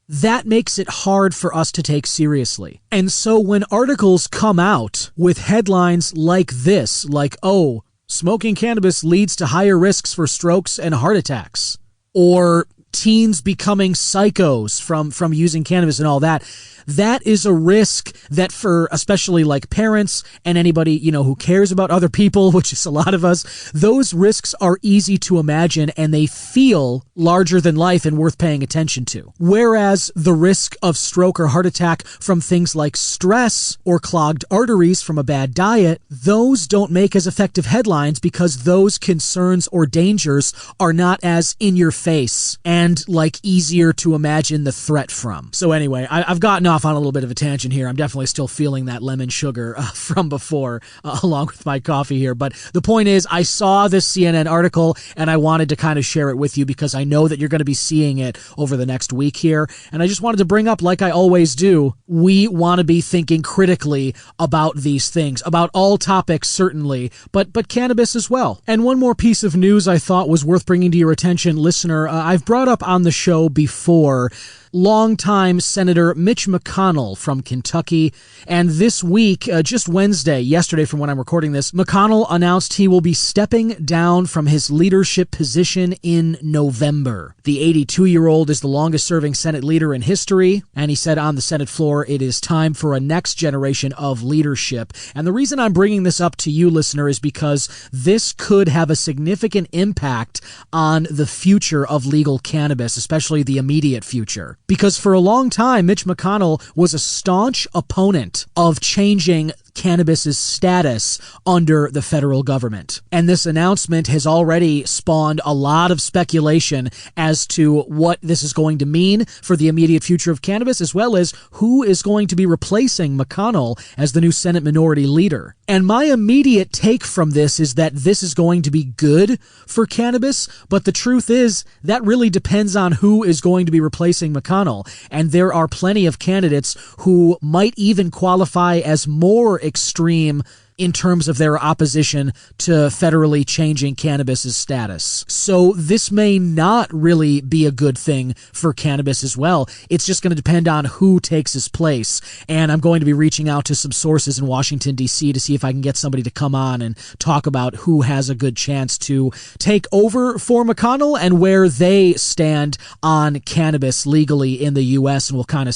Speaker 4: that makes it hard for us to take seriously. And so when articles come out with headlines like this, like, oh, smoking cannabis leads to higher risks for strokes and heart attacks, or teens becoming psychos from using cannabis and all that, that is a risk that for especially like parents and anybody, you know, who cares about other people, which is a lot of us, those risks are easy to imagine and they feel larger than life and worth paying attention to. Whereas the risk of stroke or heart attack from things like stress or clogged arteries from a bad diet, those don't make as effective headlines because those concerns or dangers are not as in your face and like easier to imagine the threat from. So anyway, I've gotten off on a little bit of a tangent here. I'm definitely still feeling that lemon sugar from before, along with my coffee here. But the point is, I saw this CNN article and I wanted to kind of share it with you because I know that you're going to be seeing it over the next week here. And I just wanted to bring up, like I always do, we want to be thinking critically about these things, about all topics certainly, but cannabis as well. And one more piece of news I thought was worth bringing to your attention, listener. I've brought up on the show before longtime Senator Mitch McConnell from Kentucky. And this week, just Wednesday, yesterday from when I'm recording this, McConnell announced he will be stepping down from his leadership position in November. The 82-year-old is the longest-serving Senate leader in history, and he said on the Senate floor, it is time for a next generation of leadership. And the reason I'm bringing this up to you, listener, is because this could have a significant impact on the future of legal cannabis, especially the immediate future. Because for a long time, Mitch McConnell was a staunch opponent of changing cannabis's status under the federal government. And this announcement has already spawned a lot of speculation as to what this is going to mean for the immediate future of cannabis, as well as who is going to be replacing McConnell as the new Senate Minority Leader. And my immediate take from this is that this is going to be good for cannabis, but the truth is that really depends on who is going to be replacing McConnell. And there are plenty of candidates who might even qualify as more extreme in terms of their opposition to federally changing cannabis's status. So this may not really be a good thing for cannabis as well. It's just going to depend on who takes his place. And I'm going to be reaching out to some sources in Washington, D.C. to see if I can get somebody to come on and talk about who has a good chance to take over for McConnell and where they stand on cannabis legally in the U.S. And we'll kind of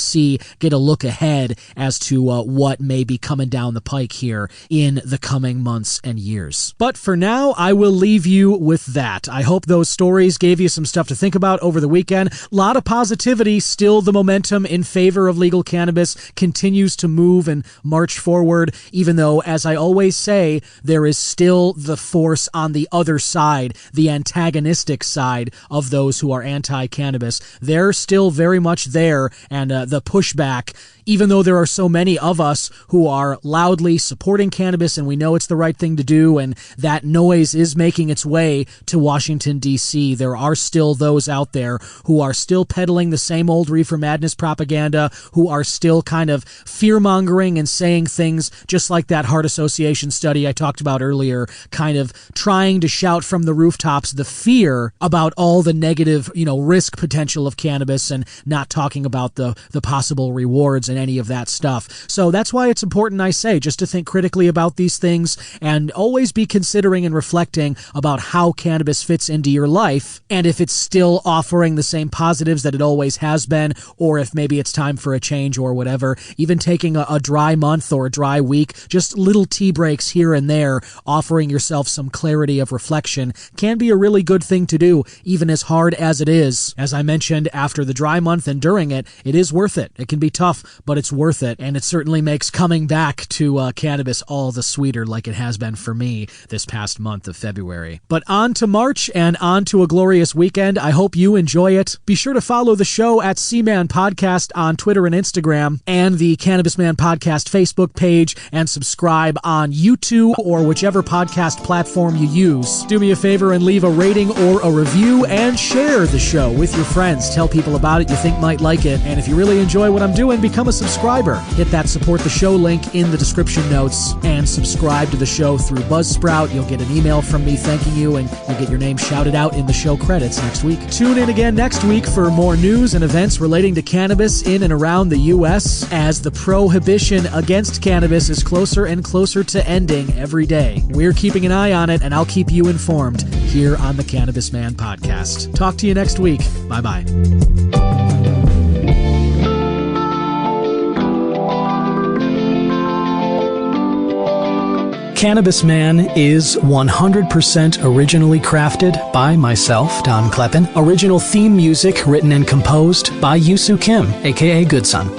Speaker 4: get a look ahead as to what may be coming down the pike here in the coming months and years. But for now, I will leave you with that. I hope those stories gave you some stuff to think about over the weekend. A lot of positivity. Still, the momentum in favor of legal cannabis continues to move and march forward, even though, as I always say, there is still the force on the other side, the antagonistic side of those who are anti-cannabis. They're still very much there, and the pushback, even though there are so many of us who are loudly supporting cannabis and we know it's the right thing to do, and that noise is making its way to Washington, D.C., there are still those out there who are still peddling the same old reefer madness propaganda, who are still kind of fear-mongering and saying things just like that Heart Association study I talked about earlier, kind of trying to shout from the rooftops the fear about all the negative, risk potential of cannabis and not talking about the possible rewards and any of that stuff. So that's why it's important, I say, just to think critically about these things and always be considering and reflecting about how cannabis fits into your life and if it's still offering the same positives that it always has been, or if maybe it's time for a change or whatever. Even taking a dry month or a dry week, just little tea breaks here and there, offering yourself some clarity of reflection can be a really good thing to do, even as hard as it is. As I mentioned, after the dry month and during it, it is worth it. It can be tough, but it's worth it, and it certainly makes coming back to cannabis all the sweeter, like it has been for me this past month of February. But on to March and on to a glorious weekend. I hope you enjoy it. Be sure to follow the show at C-Man Podcast on Twitter and Instagram, and the Cannabis Man Podcast Facebook page, and subscribe on YouTube or whichever podcast platform you use. Do me a favor and leave a rating or a review, and share the show with your friends. Tell people about it you think might like it, and if you really enjoy what I'm doing, become a subscriber. Hit that support the show link in the description notes and subscribe to the show through Buzzsprout. You'll get an email from me thanking you, and you'll get your name shouted out in the show credits next week. Tune in again next week for more news and events relating to cannabis in and around the U.S. as the prohibition against cannabis is closer and closer to ending every day. We're keeping an eye on it, and I'll keep you informed here on the Cannabis Man Podcast. Talk to you next week. Bye-bye. Cannabis Man is 100% originally crafted by myself, Don Kleppen. Original theme music written and composed by Yusu Kim, aka Good Son.